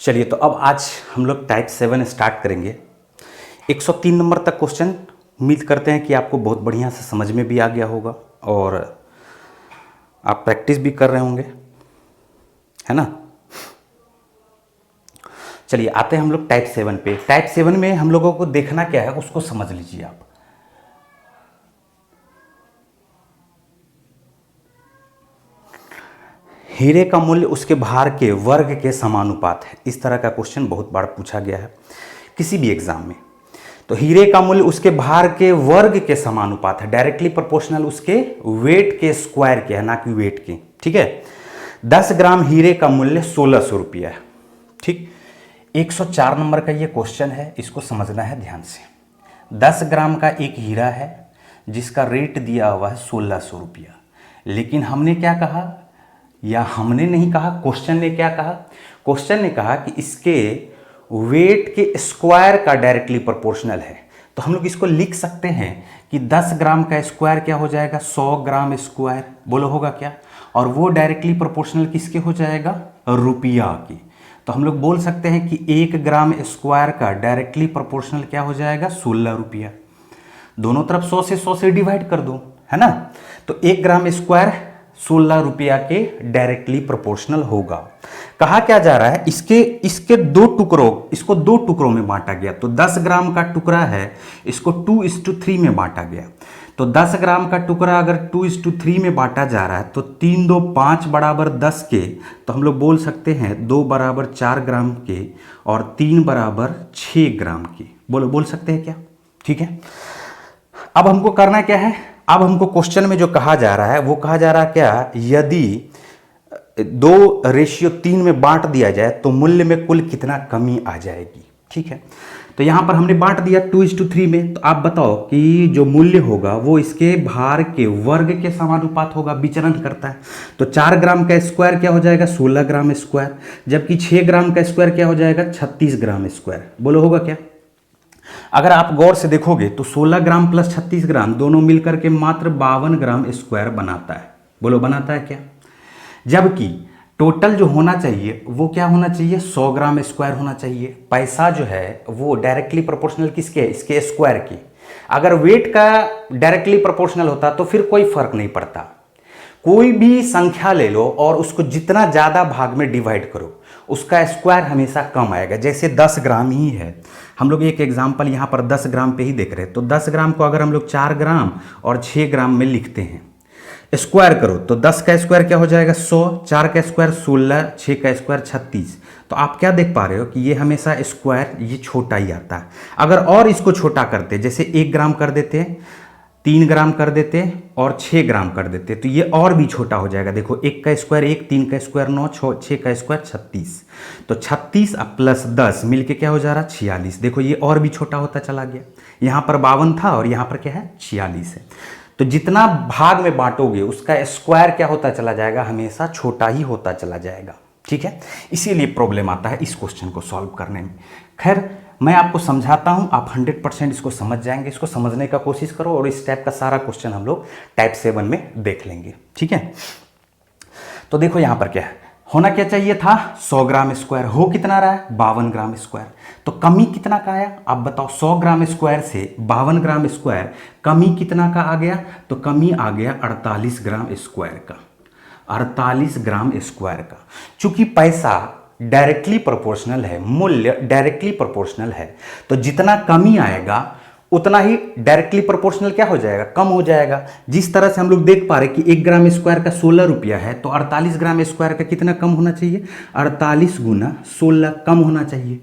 चलिए, तो अब आज हम लोग टाइप 7 स्टार्ट करेंगे। 103 नंबर तक क्वेश्चन उम्मीद करते हैं कि आपको बहुत बढ़िया से समझ में भी आ गया होगा और आप प्रैक्टिस भी कर रहे होंगे, है ना। चलिए आते हैं हम लोग टाइप 7 पे। टाइप 7 में हम लोगों को देखना क्या है उसको समझ लीजिए आप। हीरे का मूल्य उसके भार के वर्ग के समानुपात है। इस तरह का क्वेश्चन बहुत बार पूछा गया है किसी भी एग्जाम में। तो हीरे का मूल्य उसके भार के वर्ग के समानुपात है, डायरेक्टली प्रोपोर्शनल उसके वेट के स्क्वायर के है, ना कि वेट के। ठीक है, 10 ग्राम हीरे का मूल्य 1600 रुपया है। ठीक, 104 नंबर का ये क्वेश्चन है, इसको समझना है ध्यान से। 10 ग्राम का एक हीरा है जिसका रेट दिया हुआ है 1600 रुपया, लेकिन हमने क्या कहा, या हमने नहीं कहा, क्वेश्चन ने क्या कहा, क्वेश्चन ने कहा कि इसके वेट के स्क्वायर का डायरेक्टली प्रोपोर्शनल है। तो हम लोग इसको लिख सकते हैं कि 10 ग्राम का स्क्वायर क्या हो जाएगा, 100 ग्राम स्क्वायर। बोलो होगा क्या, और वो डायरेक्टली प्रोपोर्शनल किसके हो जाएगा, रुपया की। तो हम लोग बोल सकते हैं कि 1 ग्राम स्क्वायर का डायरेक्टली प्रोपोर्शनल क्या हो जाएगा, 16 रुपया। दोनों तरफ 100 से डिवाइड कर दो, है ना। तो 1 ग्राम स्क्वायर 16 रुपया के डायरेक्टली प्रोपोर्शनल होगा। कहा क्या जा रहा है, इसके दो टुकड़ों, इसको दो टुकड़ों में बांटा गया। तो 10 ग्राम का टुकड़ा है, इसको 2:3 में बांटा गया। तो 10 ग्राम का टुकड़ा अगर 2:3 में बांटा जा रहा है तो 3 2 5 बराबर 10 के, तो हम लोग बोल सकते हैं 2 बराबर 4 ग्राम के और 3 बराबर 6 ग्राम के। बोल सकते हैं क्या। ठीक है, अब हमको करना क्या है, अब हमको क्वेश्चन में जो कहा जा रहा है वो कहा जा रहा है क्या, यदि 2:3 में बांट दिया जाए तो मूल्य में कुल कितना कमी आ जाएगी। ठीक है, तो यहां पर हमने बांट दिया 2:3 में। तो आप बताओ कि जो मूल्य होगा वो इसके भार के वर्ग के समानुपात होगा, विचरण करता है। तो 4 ग्राम का स्क्वायर क्या हो जाएगा, 16 ग्राम स्क्वायर, जबकि 6 ग्राम का स्क्वायर क्या हो जाएगा, 36 ग्राम स्क्वायर। बोलो होगा क्या। अगर आप गौर से देखोगे तो 16 ग्राम प्लस 36 ग्राम दोनों मिलकर के मात्र 52 ग्राम स्क्वायर बनाता है। बोलो बनाता है क्या। जबकि टोटल जो होना चाहिए वो क्या होना चाहिए, 100 ग्राम स्क्वायर होना चाहिए। पैसा जो है वो डायरेक्टली प्रोपोर्शनल किसके, इसके स्क्वायर की। अगर वेट का डायरेक्टली प्रोपोर्शनल होता तो फिर कोई फर्क नहीं पड़ता। कोई भी संख्या ले लो और उसको जितना ज़्यादा भाग में डिवाइड करो उसका स्क्वायर हमेशा कम आएगा। जैसे 10 ग्राम ही है, हम लोग एक एग्जाम्पल यहाँ पर 10 ग्राम पे ही देख रहे हैं। तो 10 ग्राम को अगर हम लोग 4 ग्राम और 6 ग्राम में लिखते हैं, स्क्वायर करो तो 10 का स्क्वायर क्या हो जाएगा, 100, 4 का स्क्वायर 16, 6 का स्क्वायर 36। तो आप क्या देख पा रहे हो कि ये हमेशा स्क्वायर ये छोटा ही आता है। अगर और इसको छोटा करते, जैसे 1 ग्राम कर देते, 3 ग्राम कर देते और 6 ग्राम कर देते, तो ये और भी छोटा हो जाएगा। देखो 1 का स्क्वायर 1, 3 का स्क्वायर 9, 6 का स्क्वायर 36। तो 36 प्लस 10 मिलके क्या हो जा रहा है, 46। देखो ये और भी छोटा होता चला गया। यहाँ पर 52 था और यहाँ पर क्या है, 46 है। तो जितना भाग में बांटोगे उसका स्क्वायर क्या होता चला जाएगा, हमेशा छोटा ही होता चला जाएगा। ठीक है, इसीलिए प्रॉब्लम आता है इस क्वेश्चन को सॉल्व करने में। खैर मैं आपको समझाता हूं, आप 100% इसको समझ जाएंगे। इसको समझने का कोशिश करो और इस टाइप का सारा क्वेश्चन हम लोग टाइप 7 में देख लेंगे। ठीक है, तो देखो यहां पर क्या है, होना क्या चाहिए था, 100 ग्राम स्क्वायर, हो कितना रहा है, 52 ग्राम स्क्वायर। तो कमी कितना का आया, आप बताओ। 100 ग्राम स्क्वायर से 52 ग्राम स्क्वायर, कमी कितना का आ गया, तो कमी आ गया 48 ग्राम स्क्वायर का, 48 ग्राम स्क्वायर का। चूंकि पैसा डायरेक्टली प्रोपोर्शनल है, मूल्य डायरेक्टली प्रोपोर्शनल है, तो जितना कमी आएगा उतना ही डायरेक्टली प्रोपोर्शनल क्या हो जाएगा, कम हो जाएगा। जिस तरह से हम लोग देख पा रहे कि 1 ग्राम स्क्वायर का 16 रुपया है, तो 48 ग्राम स्क्वायर का कितना कम होना चाहिए, 48 गुना 16 कम होना चाहिए।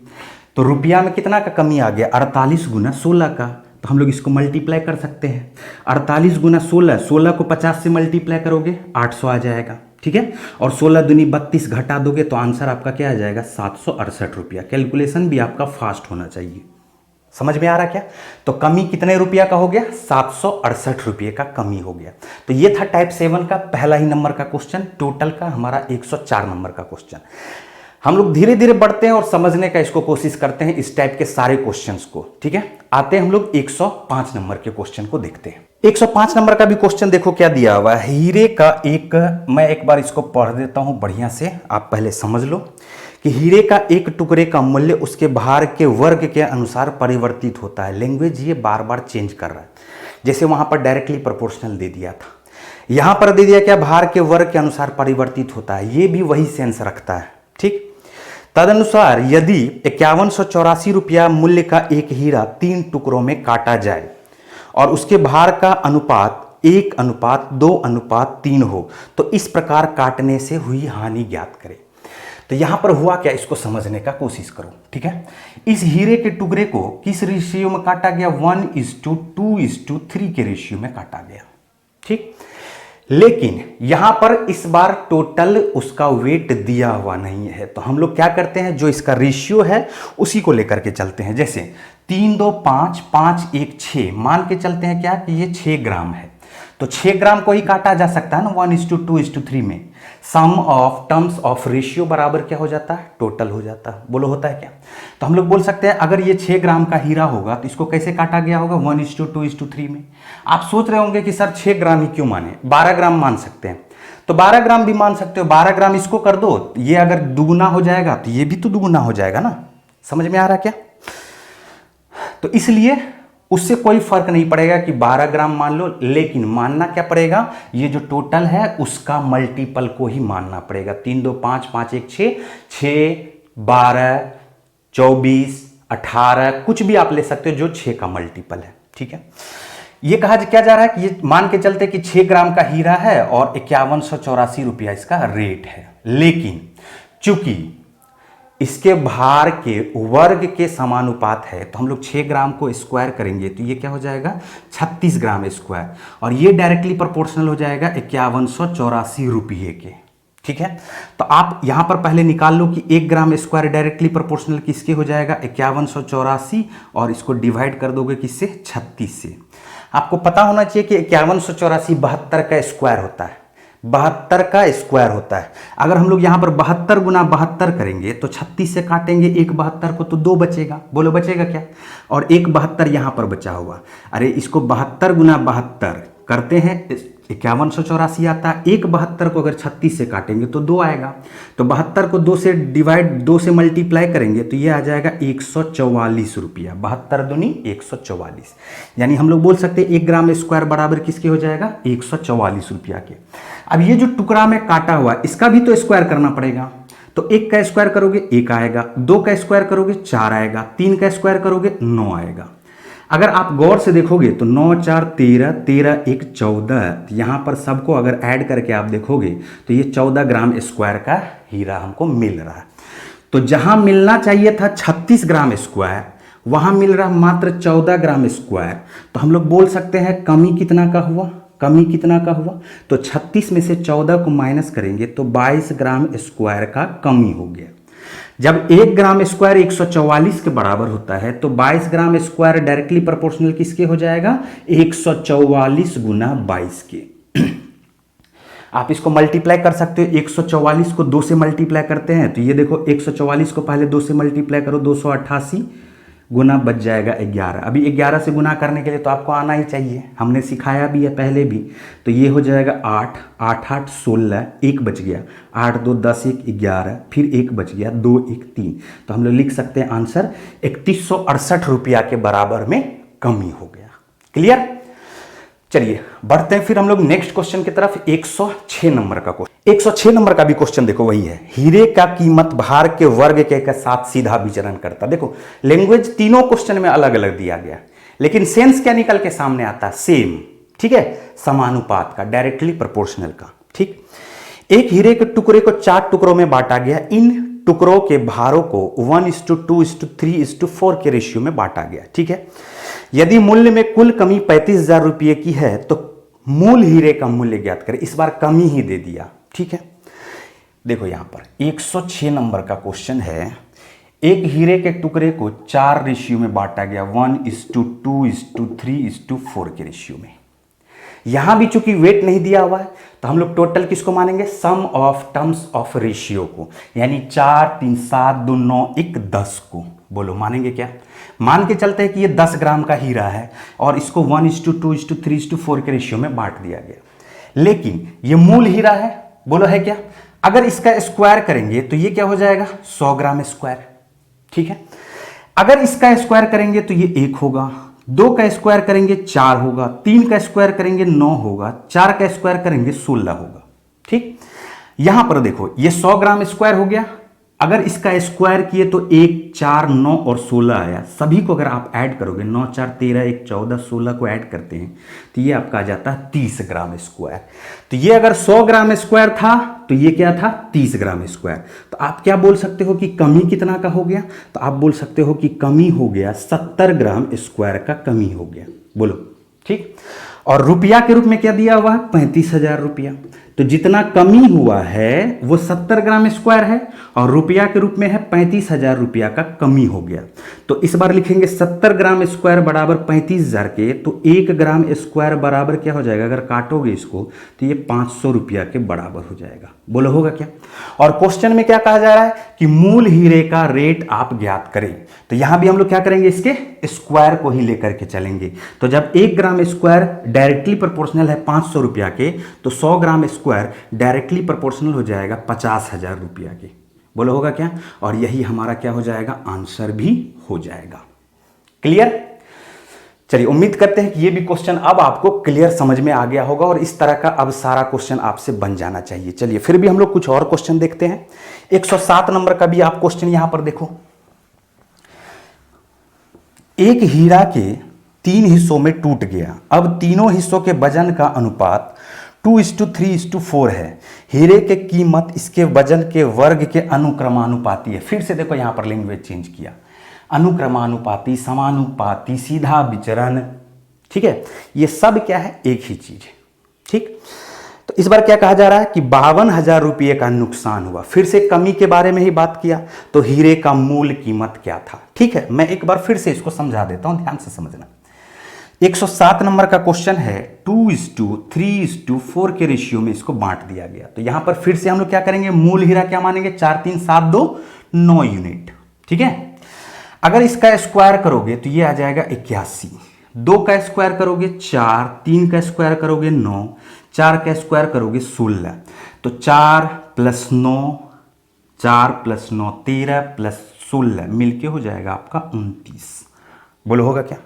तो रुपया में कितना का कमी आ गया, 48 गुना 16 का। तो हम लोग इसको मल्टीप्लाई कर सकते हैं। 48 गुना 16, 16 को 50 से मल्टीप्लाई करोगे 800 आ जाएगा। ठीक है, और 16 दूनी 32 घटा दोगे तो आंसर आपका क्या आ जाएगा, 768 रुपया। कैलकुलेशन भी आपका फास्ट होना चाहिए। समझ में आ रहा क्या। तो कमी कितने रुपया का हो गया, 768 रुपये का कमी हो गया। तो ये था टाइप 7 का पहला ही नंबर का क्वेश्चन। टोटल का हमारा 104 नंबर का क्वेश्चन। हम लोग धीरे धीरे बढ़ते हैं और समझने का इसको कोशिश करते हैं, इस टाइप के सारे क्वेश्चंस को। ठीक है, आते हैं हम लोग 105 नंबर के क्वेश्चन को देखते हैं। 105 नंबर का भी क्वेश्चन देखो क्या दिया हुआ है। हीरे का एक, मैं एक बार इसको पढ़ देता हूं बढ़िया से, आप पहले समझ लो कि हीरे का एक टुकड़े का मूल्य उसके भार के वर्ग के अनुसार परिवर्तित होता है। लैंग्वेज ये बार बार चेंज कर रहा है। जैसे वहां पर डायरेक्टली प्रोपोर्शनल दे दिया था, यहां पर दे दिया क्या, भार के वर्ग के अनुसार परिवर्तित होता है। ये भी वही सेंस रखता है, ठीक। तदनुसार यदि 5184 रुपया मूल्य का एक हीरा 3 टुकड़ों में काटा जाए और उसके भार का अनुपात 1:2:3 हो तो इस प्रकार काटने से हुई हानि ज्ञात करें। तो यहां पर हुआ क्या, इसको समझने का कोशिश करो, ठीक है। इस हीरे के टुकड़े को किस रेशियो में काटा गया, 1:2:3 के रेशियो में काटा गया, ठीक। लेकिन यहां पर इस बार टोटल उसका वेट दिया हुआ नहीं है, तो हम लोग क्या करते हैं, जो इसका रेशियो है उसी को लेकर के चलते हैं। जैसे 3 2 5 5 1 6 मान के चलते हैं क्या कि ये 6 ग्राम है, तो 6 ग्राम को ही काटा जा सकता है ना 1:2:3 में। सम ऑफ टर्म्स ऑफ रेशियो बराबर क्या हो जाता है, टोटल हो जाता है। बोलो होता है क्या। तो हम लोग बोल सकते हैं अगर ये 6 ग्राम का हीरा होगा तो इसको कैसे काटा गया होगा, 1:2:3 में। आप सोच रहे होंगे कि सर 6 ग्राम ही क्यों माने, 12 ग्राम मान सकते हैं। तो 12 ग्राम भी मान सकते हो, 12 ग्राम इसको कर दो, ये अगर दुगुना हो जाएगा तो ये भी तो दुगुना हो जाएगा ना। समझ में आ रहा क्या। तो इसलिए उससे कोई फर्क नहीं पड़ेगा कि 12 ग्राम मान लो, लेकिन मानना क्या पड़ेगा, ये जो टोटल है उसका मल्टीपल को ही मानना पड़ेगा। 3 2 5 5 1 6 6 12 24 18 कुछ भी आप ले सकते हो जो 6 का मल्टीपल है, ठीक है। ये कहा क्या जा रहा है कि ये मान के चलते कि 6 ग्राम का हीरा है और 5184 रुपया इसका रेट है, लेकिन चूंकि इसके भार के वर्ग के समानुपात है तो हम लोग 6 ग्राम को स्क्वायर करेंगे तो ये क्या हो जाएगा 36 ग्राम स्क्वायर, और ये डायरेक्टली प्रोपोर्शनल हो जाएगा 5184 रुपये के, ठीक है। तो आप यहां पर पहले निकाल लो कि 1 ग्राम स्क्वायर डायरेक्टली प्रोपोर्शनल किसके हो जाएगा 5184, और इसको डिवाइड कर दोगे किससे 36 से। आपको पता होना चाहिए कि 5184 72 का स्क्वायर होता है, 72 का स्क्वायर होता है। अगर हम लोग यहाँ पर 72 गुना 72 करेंगे तो 36 से काटेंगे एक 72 को तो 2 बचेगा। बोलो बचेगा क्या, और एक 72 यहाँ पर बचा हुआ। अरे इसको 72 गुना 72 करते हैं 5184 आता है, एक 72 को अगर 36 से काटेंगे तो 2 आएगा, तो 72 को 2 से डिवाइड 2 से मल्टीप्लाई करेंगे तो ये आ जाएगा 144 रुपया। 72 दूनी 144, यानी हम लोग बोल सकते हैं 1 ग्राम स्क्वायर बराबर किसके हो जाएगा 144 रुपया के। अब ये जो टुकड़ा में काटा हुआ इसका भी तो स्क्वायर करना पड़ेगा, तो 1 का स्क्वायर करोगे 1 आएगा, 2 का स्क्वायर करोगे 4 आएगा, 3 का स्क्वायर करोगे 9 आएगा। अगर आप गौर से देखोगे तो 9 4 13 13 1 14, यहां पर सबको अगर ऐड करके आप देखोगे तो ये 14 ग्राम स्क्वायर का हीरा हमको मिल रहा है। तो जहां मिलना चाहिए था 36 ग्राम स्क्वायर वहां मिल रहा मात्र 14 ग्राम स्क्वायर। तो हम लोग बोल सकते हैं कमी कितना का हुआ, कमी कितना का हुआ, तो 36 में से 14 को माइनस करेंगे तो 22 ग्राम स्क्वायर का कमी हो गया। जब 1 ग्राम स्क्वायर 144 के बराबर होता है तो 22 ग्राम स्क्वायर डायरेक्टली प्रोपोर्शनल किसके हो जाएगा 144 गुना 22 के। आप इसको मल्टीप्लाई कर सकते हो, 144 को 2 से मल्टीप्लाई करते हैं तो ये देखो 144 को पहले 2 से मल्टीप्लाई करो 288 गुना बच जाएगा 11। अभी 11 से गुना करने के लिए तो आपको आना ही चाहिए, हमने सिखाया भी है पहले भी। तो ये हो जाएगा 8 8 8 16, 1 बच गया, 8 2 10 1 11, फिर 1 बच गया 2 1 3। तो हम लोग लिख सकते हैं आंसर 3168 रुपया के बराबर में कमी हो गया। क्लियर। चलिए बढ़ते हैं फिर हम लोग नेक्स्ट क्वेश्चन की तरफ। 106 नंबर का क्वेश्चन, 106 नंबर का भी क्वेश्चन देखो वही है, हीरे का कीमत भार के वर्ग के साथ सीधा विचरण करता। देखो लैंग्वेज तीनों क्वेश्चन में अलग अलग दिया गया, लेकिन सेंस क्या निकल के सामने आता है, सेम, ठीक है, समानुपात का, डायरेक्टली प्रोपोर्शनल का, ठीक। एक हीरे के टुकड़े को 4 टुकड़ों में बांटा गया, इन टुकड़ों के भारों को 1:2:3:4 के रेशियो में बांटा गया, ठीक है। यदि मूल्य में कुल कमी 35,000 रुपये की है तो मूल हीरे का मूल्य ज्ञात करें। इस बार कमी ही दे दिया, ठीक है। देखो यहां पर 106 नंबर का क्वेश्चन है, एक हीरे के टुकड़े को 4 रेशियो में बांटा गया, 1:2:3:4 के रेशियो में। यहां भी चूंकि वेट नहीं दिया हुआ है तो हम लोग टोटल किसको मानेंगे, सम ऑफ टर्म्स ऑफ रेशियो को, यानी 4 3 7 2 9 1 10 को। बोलो मानेंगे क्या। मान के चलते हैं कि ये 10 ग्राम का हीरा है और इसको 1:2:3:4 के रेशियो में बांट दिया गया, लेकिन ये मूल हीरा है। बोलो है क्या, अगर इसका स्क्वायर करेंगे तो ये क्या हो जाएगा 100 ग्राम स्क्वायर, ठीक है। अगर इसका स्क्वायर करेंगे तो ये 1 होगा, 2 का स्क्वायर करेंगे 4 होगा, 3 का स्क्वायर करेंगे 9 होगा, 4 का स्क्वायर करेंगे 16 होगा, ठीक। यहां पर देखो ये 100 ग्राम स्क्वायर हो गया। अगर इसका स्क्वायर किए तो 1, 4, 9 और 16 आया। सभी को अगर आप ऐड करोगे 9, 4, 13, 1, 14, 16 को ऐड करते हैं तो ये आपका आ जाता है 30 ग्राम स्क्वायर। तो ये अगर 100 ग्राम स्क्वायर था तो ये क्या था 30 ग्राम स्क्वायर। तो आप क्या बोल सकते हो कि कमी कितना का हो गया? तो आप बोल सकते हो कि कमी हो गया 70 ग्राम स्क्वायर का कमी हो गया। बोलो, ठीक। और रुपया के रूप में क्या दिया हुआ है 35,000 रुपया। तो जितना कमी हुआ है वो 70 ग्राम स्क्वायर है और रुपया के रूप में है 35,000 रुपया का कमी हो गया। तो इस बार लिखेंगे 70 ग्राम स्क्वायर बराबर 35,000 के, तो 1 ग्राम स्क्वायर बराबर क्या हो जाएगा? अगर काटोगे इसको तो ये 500 रुपया के बराबर हो जाएगा। बोलो होगा क्या? और क्वेश्चन में क्या कहा जा रहा है कि मूल हीरे का रेट आप ज्ञात करें। तो यहां भी हम लोग क्या करेंगे, इसके स्क्वायर को ही लेकर के चलेंगे। तो जब 1 ग्राम स्क्वायर डायरेक्टली प्रोपोर्शनल है 500 रुपया के, तो 100 ग्राम स्क्वायर डायरेक्टली प्रोपोर्शनल हो जाएगा 50,000 रुपया के। बोलो होगा क्या? और यही हमारा क्या हो जाएगा, आंसर भी हो जाएगा। क्लियर? चलिए, उम्मीद करते हैं कि ये भी क्वेश्चन अब आपको क्लियर समझ में आ गया होगा और इस तरह का अब सारा क्वेश्चन आपसे बन जाना चाहिए। चलिए फिर भी हम लोग कुछ और क्वेश्चन देखते हैं। 107 नंबर का भी आप क्वेश्चन यहां पर देखो। एक हीरा के 3 हिस्सों में टूट गया। अब तीनों हिस्सों के वजन का अनुपात 2:3:4 है। हीरे की कीमत इसके वजन के वर्ग के अनुक्रमानुपाती है। फिर से देखो यहां पर लैंग्वेज चेंज किया, अनुक्रमानुपाती, समानुपाती, सीधा विचरण, ठीक है। ये सब क्या है, एक ही चीज है, ठीक। तो इस बार क्या कहा जा रहा है कि 52,000 रुपये का नुकसान हुआ। फिर से कमी के बारे में ही बात किया। तो हीरे का मूल कीमत क्या था? ठीक है, मैं एक बार फिर से इसको समझा देता हूं, ध्यान से समझना। 107 नंबर का क्वेश्चन है, 2:3:4 के रेशियो में इसको बांट दिया गया। तो यहां पर फिर से हम लोग क्या करेंगे, मूल हीरा क्या मानेंगे, 4, 3, 7, 2, 9 यूनिट, ठीक है। अगर इसका स्क्वायर करोगे तो ये आ जाएगा 81, 2 का स्क्वायर करोगे 4, 3 का स्क्वायर करोगे 9, 4 का स्क्वायर करोगे 16। तो 4 + 9, 4 + 9 13 + 16 मिलके हो जाएगा आपका 29। बोलो होगा क्या?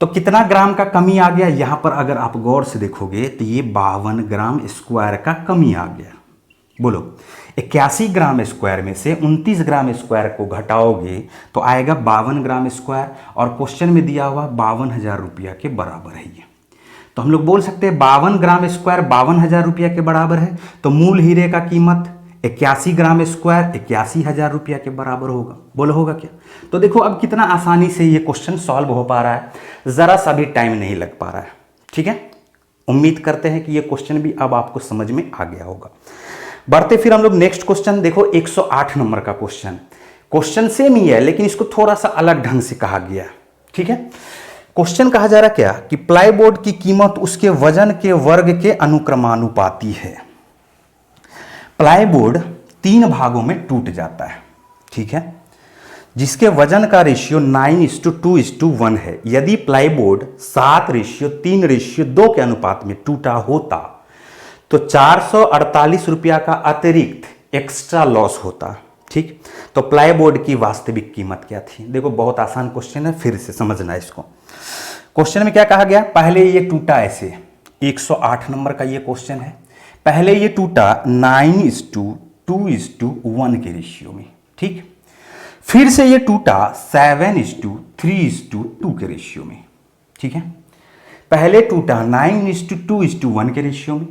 तो कितना ग्राम का कमी आ गया? यहां पर अगर आप गौर से देखोगे तो ये 52 ग्राम स्क्वायर का कमी आ गया। बोलो, 81 ग्राम स्क्वायर में से 29 ग्राम स्क्वायर को घटाओगे तो आएगा 52 ग्राम स्क्वायर, और क्वेश्चन में दिया हुआ 52,000 रुपया के बराबर है ये। तो हम लोग बोल सकते हैं 52 ग्राम स्क्वायर 52,000 रुपया के बराबर है। तो मूल हीरे का कीमत 81 ग्राम स्क्वायर 81,000 रुपया के बराबर होगा। बोलो होगा क्या? तो देखो अब कितना आसानी से ये क्वेश्चन सॉल्व हो पा रहा है, जरा सा भी टाइम नहीं लग पा रहा है, ठीक है। उम्मीद करते हैं कि ये क्वेश्चन भी अब आपको समझ में आ गया होगा। बढ़ते फिर हम लोग नेक्स्ट क्वेश्चन देखो, 108 नंबर का क्वेश्चन। क्वेश्चन सेम ही है लेकिन इसको थोड़ा सा अलग ढंग से कहा गया, ठीक है। क्वेश्चन कहा जा रहा क्या कि प्लाईबोर्ड की कीमत उसके वजन के वर्ग के अनुक्रमानुपाती है। प्लाईबोर्ड 3 भागों में टूट जाता है, ठीक है, जिसके वजन का रेशियो 9:2:1 है। यदि प्लाईबोर्ड 7:3:2 के अनुपात में टूटा होता तो 448 रुपया का अतिरिक्त एक्स्ट्रा लॉस होता, ठीक। तो प्लाईबोर्ड की वास्तविक कीमत क्या थी? देखो बहुत आसान क्वेश्चन है, फिर से समझना इसको। क्वेश्चन में क्या कहा गया, पहले ये टूटा ऐसे, 108 नंबर का ये क्वेश्चन है। पहले ये टूटा 9:2:1 के रेशियो में, ठीक। फिर से ये टूटा 7:3:2 के रेशियो में, ठीक है। पहले टूटा 9:2:1 के रेशियो में,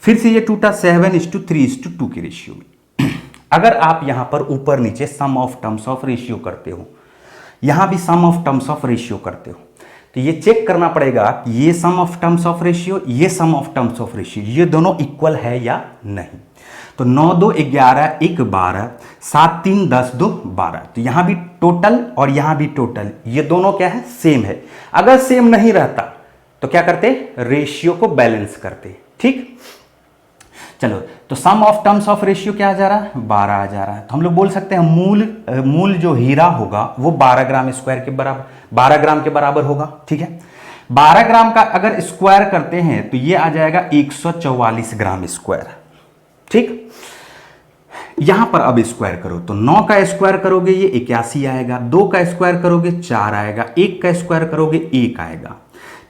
फिर से ये टूटा 7:3:2 के रेशियो में। अगर आप यहां पर ऊपर नीचे सम ऑफ टर्म्स ऑफ रेशियो करते हो, यहां भी सम ऑफ टर्म्स ऑफ रेशियो करते हो, तो ये चेक करना पड़ेगा कि ये सम ऑफ टर्म्स ऑफ रेशियो, ये सम ऑफ टर्म्स ऑफ रेशियो, ये दोनों इक्वल है या नहीं। तो 9, 2, 11, 1, 12, 7, 3, 10, 2, 12। तो यहां भी टोटल और यहां भी टोटल, ये दोनों क्या है, सेम है। अगर सेम नहीं रहता तो क्या करते, रेशियो को बैलेंस करते, ठीक। चलो, तो सम ऑफ टर्म्स ऑफ रेशियो क्या आ जा रहा है, 12 आ जा रहा है। तो हम लोग बोल सकते हैं मूल जो हीरा होगा वो 12 ग्राम स्क्वायर के बराबर, 12 ग्राम के बराबर होगा, ठीक है। 12 ग्राम का अगर स्क्वायर करते हैं तो ये आ जाएगा 144 ग्राम स्क्वायर, ठीक। यहां पर अब स्क्वायर करो तो 9 का स्क्वायर करोगे ये 81 आएगा, 2 का स्क्वायर करोगे 4 आएगा, 1 का स्क्वायर करोगे 1 आएगा।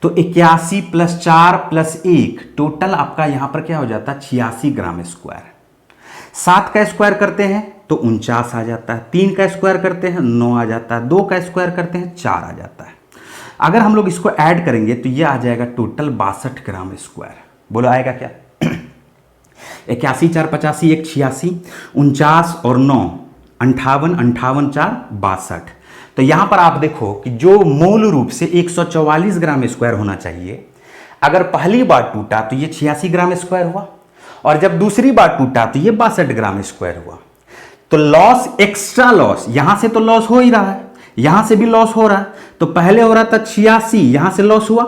तो 81 + 4 + 1 टोटल आपका यहां पर क्या हो जाता है 86 ग्राम स्क्वायर। 7 का स्क्वायर करते हैं तो 49 आ जाता है, 3 का स्क्वायर करते हैं 9 आ जाता है, 2 का स्क्वायर करते हैं 4 आ जाता है। अगर हम लोग इसको ऐड करेंगे तो ये आ जाएगा टोटल 62 ग्राम स्क्वायर। बोलो आएगा क्या? 81 4 85 1 86, 49 और 9 58, 58 4 62। तो यहां पर आप देखो कि जो मूल रूप से 144 ग्राम स्क्वायर होना चाहिए, अगर पहली बार टूटा तो ये 86 ग्राम स्क्वायर हुआ, और जब दूसरी बार टूटा तो ये 62 ग्राम स्क्वायर हुआ। तो लॉस, एक्स्ट्रा लॉस, यहां से तो लॉस हो ही रहा है, यहां से भी लॉस हो रहा है। तो पहले हो रहा था 86, यहां से लॉस हुआ,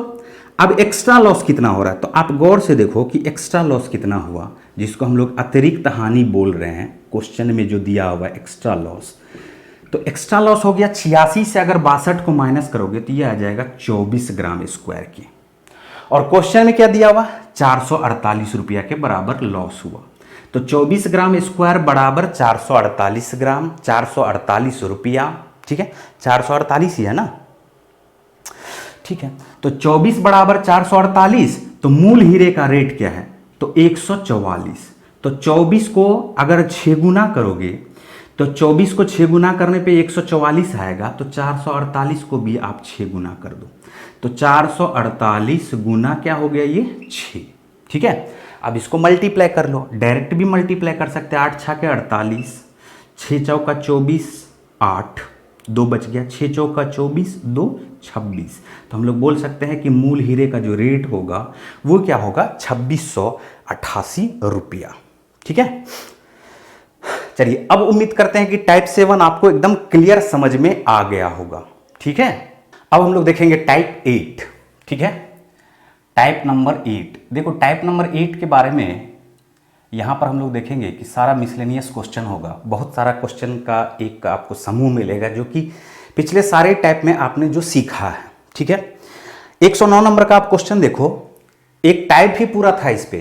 अब एक्स्ट्रा लॉस कितना हो रहा है? तो आप गौर से देखो कि एक्स्ट्रा लॉस कितना हुआ, जिसको हम लोग अतिरिक्त हानि बोल रहे हैं, क्वेश्चन में जो दिया हुआ है एक्स्ट्रा लॉस। तो एक्स्ट्रा लॉस हो गया 86 से अगर 62 को माइनस करोगे तो ये आ जाएगा 24 ग्राम स्क्वायर की। और क्वेश्चन में क्या दिया हुआ? 448 रुपया के बराबर लॉस हुआ। तो 24 ग्राम स्क्वायर बराबर 448 ग्राम, 448 रुपया, ठीक है, 448 ही है ना, ठीक है। तो 24 बराबर 448, तो मूल हीरे का रेट क्या है? तो 144। तो 24 को अगर 6 गुना करोगे तो 24 को 6 गुना करने पे 144 आएगा, तो 448 को भी आप 6 गुना कर दो, तो 448 गुना क्या हो गया ये 6, ठीक है। अब इसको मल्टीप्लाई कर लो, डायरेक्ट भी मल्टीप्लाई कर सकते हैं, 8 6 के 48, 6 चौका 24, 8 2 बच गया, 6 चौका 24, 2 26। तो हम लोग बोल सकते हैं कि मूल हीरे का जो रेट होगा वो क्या होगा 2688 रुपया, ठीक है। चलिए अब उम्मीद करते हैं कि टाइप 7 आपको एकदम क्लियर समझ में आ गया होगा, ठीक है। अब हम लोग देखेंगे टाइप 8, ठीक है, टाइप नंबर 8। देखो टाइप नंबर 8 के बारे में यहाँ पर हम लोग देखेंगे कि सारा मिसलेनियस क्वेश्चन होगा, बहुत सारा क्वेश्चन का एक आपको समूह मिलेगा जो कि पिछले सारे टाइप में आपने जो सीखा है, ठीक है। 109 नंबर का आप क्वेश्चन देखो, एक टाइप ही पूरा था इस पे,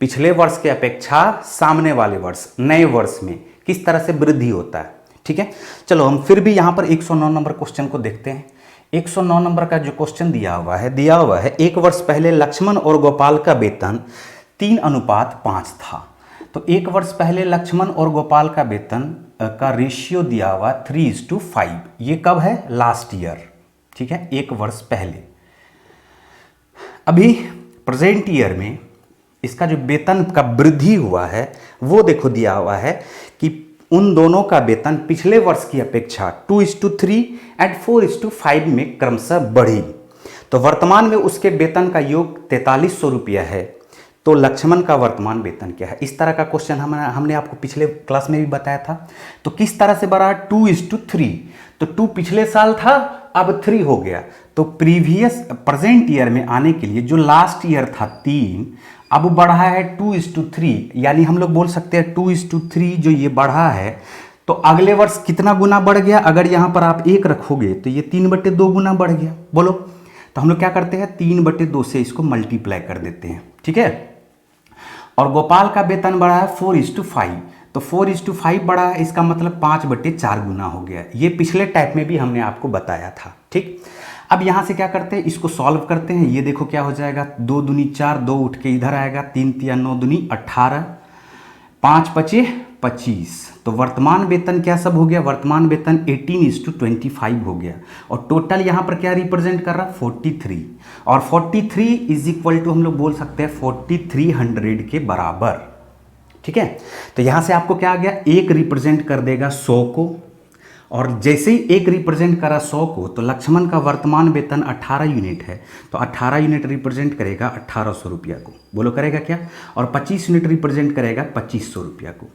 पिछले वर्ष के अपेक्षा सामने वाले वर्ष, नए वर्ष में किस तरह से वृद्धि होता है, ठीक है। चलो हम फिर भी यहाँ पर 109 नंबर क्वेश्चन को देखते हैं। 109 नंबर का जो क्वेश्चन दिया हुआ है, 1 वर्ष पहले लक्ष्मण और गोपाल का वेतन 3:5 था। तो 1 वर्ष पहले लक्ष्मण और गोपाल का वेतन का रेशियो दिया हुआ 3:5। ये कब है? लास्ट ईयर, ठीक है, 1 वर्ष पहले। अभी प्रेजेंट ईयर में इसका जो वेतन का वृद्धि हुआ है वो देखो दिया हुआ है कि उन दोनों का वेतन पिछले वर्ष की अपेक्षा 2:3 एंड 4:5 में क्रमशः बढ़ी। तो वर्तमान में उसके वेतन का योग 4300 रुपया है। तो लक्ष्मण का वर्तमान वेतन क्या है? इस तरह का क्वेश्चन हमने आपको पिछले क्लास में भी बताया था। तो किस तरह से बढ़ा? 2:3। तो 2 पिछले साल था, अब 3 हो गया। तो प्रेजेंट ईयर में आने के लिए जो लास्ट ईयर था 3, अब बढ़ा है 2:3, यानी हम लोग बोल सकते हैं 2:3 जो ये बढ़ा है, तो अगले वर्ष कितना गुना बढ़ गया? अगर यहाँ पर आप 1 रखोगे तो ये 3/2 गुना बढ़ गया। बोलो, तो हम लोग क्या करते हैं 3/2 से इसको मल्टीप्लाई कर देते हैं, ठीक है। और गोपाल का वेतन बढ़ा है 4:5, तो 4:5 बढ़ा है, इसका मतलब 5/4 गुना हो गया। ये पिछले टाइप में भी हमने आपको बताया था, ठीक। अब यहाँ से क्या करते हैं, इसको सॉल्व करते हैं। ये देखो क्या हो जाएगा, 2 दूनी 4, 2 उठ के इधर आएगा, 3 तिया 9 दूनी 18, 5 पचे 25। तो वर्तमान वेतन क्या सब हो गया? वर्तमान वेतन 18:25 हो गया। और टोटल यहाँ पर क्या रिप्रेजेंट कर रहा है? 43। और 43 इज इक्वल टू हम लोग बोल सकते हैं 4300 के बराबर, ठीक है। तो यहाँ से आपको क्या आ गया, 1 रिप्रेजेंट कर देगा 100 को, और जैसे ही 1 रिप्रेजेंट करा 100 को, तो लक्ष्मण का वर्तमान वेतन 18 यूनिट है, तो 18 यूनिट रिप्रेजेंट करेगा 1800 रुपया को। बोलो करेगा क्या? और 25 यूनिट रिप्रेजेंट करेगा 2500 रुपया को।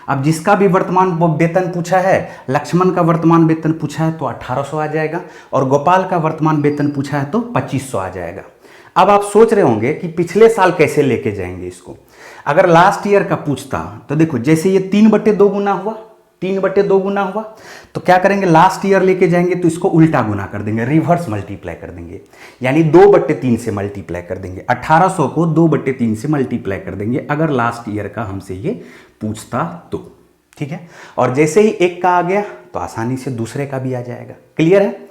अब जिसका भी वर्तमान वेतन पूछा है, लक्ष्मण का वर्तमान वेतन पूछा है तो 1800 आ जाएगा, और गोपाल का वर्तमान वेतन पूछा है तो 2500 आ जाएगा। अब आप सोच रहे होंगे कि पिछले साल कैसे लेके जाएंगे इसको। अगर लास्ट ईयर का पूछता तो देखो, जैसे ये 3/2 गुना हुआ, 3/2 गुना हुआ, तो क्या करेंगे, लास्ट ईयर लेके जाएंगे तो इसको उल्टा गुना कर देंगे, रिवर्स मल्टीप्लाई कर देंगे, यानी 2/3 से मल्टीप्लाई कर देंगे। 1800 को 2/3 से मल्टीप्लाई कर देंगे अगर लास्ट ईयर का हमसे ये पूछता तो, ठीक है। और जैसे ही एक का आ गया तो आसानी से दूसरे का भी आ जाएगा। क्लियर है?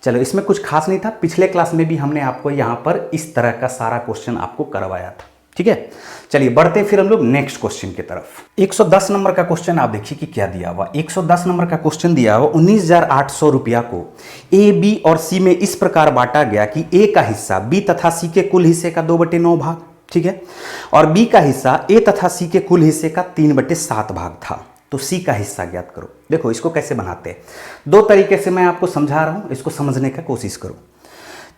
चलो, इसमें कुछ खास नहीं था, पिछले क्लास में भी हमने आपको यहाँ पर इस तरह का सारा क्वेश्चन आपको करवाया था। ठीक है, चलिए बढ़ते फिर हम लोग नेक्स्ट क्वेश्चन की तरफ। 110 नंबर का क्वेश्चन आप देखिए कि क्या दिया हुआ। 110 नंबर का क्वेश्चन दिया हुआ 19,800 रुपया को ए, बी और सी में इस प्रकार बांटा गया कि ए का हिस्सा बी तथा सी के कुल हिस्से का 2/9 भाग, ठीक है, और बी का हिस्सा ए तथा सी के कुल हिस्से का 3/7 भाग था। तो सी का हिस्सा ज्ञात करो। देखो इसको कैसे बनाते हैं, दो तरीके से मैं आपको समझा रहा हूं, इसको समझने का कोशिश करो।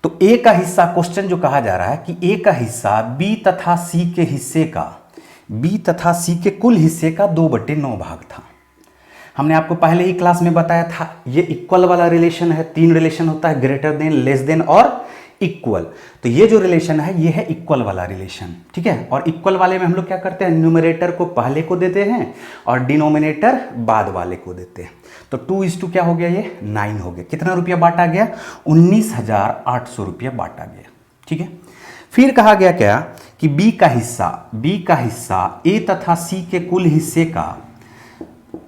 तो ए का हिस्सा, क्वेश्चन जो कहा जा रहा है कि ए का हिस्सा बी तथा सी के हिस्से का, बी तथा सी के कुल हिस्से का 2/9 भाग था। हमने आपको पहले ही क्लास में बताया था ये इक्वल वाला रिलेशन है। तीन रिलेशन होता है, ग्रेटर देन, लेस देन और इक्वल। तो ये जो रिलेशन है ये है इक्वल वाला रिलेशन, ठीक है। और इक्वल वाले में हम लोग क्या करते हैं, न्यूमरेटर को पहले को देते हैं और डिनोमिनेटर बाद वाले को देते हैं। तो 2:2 क्या हो गया, ये 9 हो गया। कितना रुपया बांटा गया, 19,800 रुपया बांटा गया, ठीक है। फिर कहा गया क्या कि बी का हिस्सा ए तथा सी के कुल हिस्से का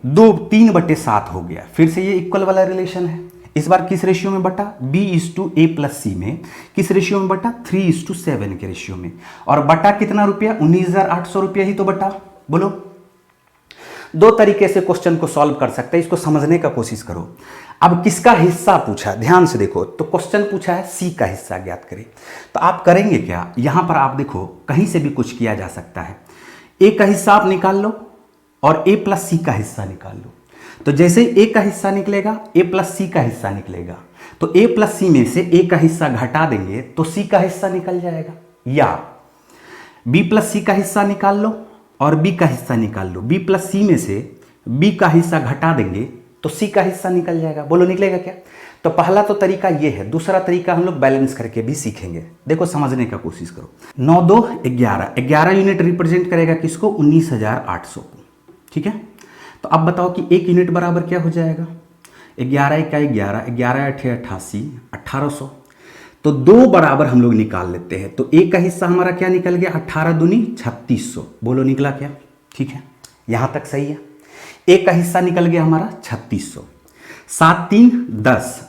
3/7 हो गया। फिर से ये इक्वल वाला रिलेशन है। इस बार किस रेशियो में बटा, B:A+C में। किस रेशियो में बटा, 3:7 के रेशियो में। और बटा कितना रुपया, 19,800 रुपया ही तो बटा। बोलो, दो तरीके से क्वेश्चन को सॉल्व कर सकते हैं, इसको समझने का कोशिश करो। अब किसका हिस्सा पूछा, ध्यान से देखो। तो क्वेश्चन पूछा है सी का हिस्सा ज्ञात करें। तो आप करेंगे क्या, यहां पर आप देखो कहीं से भी कुछ किया जा सकता है। ए का हिस्सा आप निकाल लो और A+C का हिस्सा निकाल लो। तो जैसे ए का हिस्सा निकलेगा A+C का हिस्सा निकलेगा, तो A+C में से ए का हिस्सा घटा देंगे तो सी का हिस्सा निकल जाएगा। या B+C का हिस्सा निकाल लो और बी का हिस्सा निकाल लो। B+C में से बी का हिस्सा घटा देंगे तो सी का हिस्सा निकल जाएगा। बोलो निकलेगा क्या? तो पहला तो तरीका ये है। दूसरा तरीका हम लोग बैलेंस करके भी सीखेंगे। देखो समझने का कोशिश करो। 9 2 11 यूनिट रिप्रेजेंट करेगा किसको, 19,800 को, ठीक है। तो अब बताओ कि 1 यूनिट बराबर क्या हो जाएगा, 11 का 11, 11 8 88, 1800। तो 2 बराबर हम लोग निकाल लेते हैं। तो ए का हिस्सा हमारा क्या निकल गया, 18 दूनी 3600। बोलो निकला क्या? ठीक है, यहां तक सही है। ए का हिस्सा निकल गया हमारा 3600। 7 3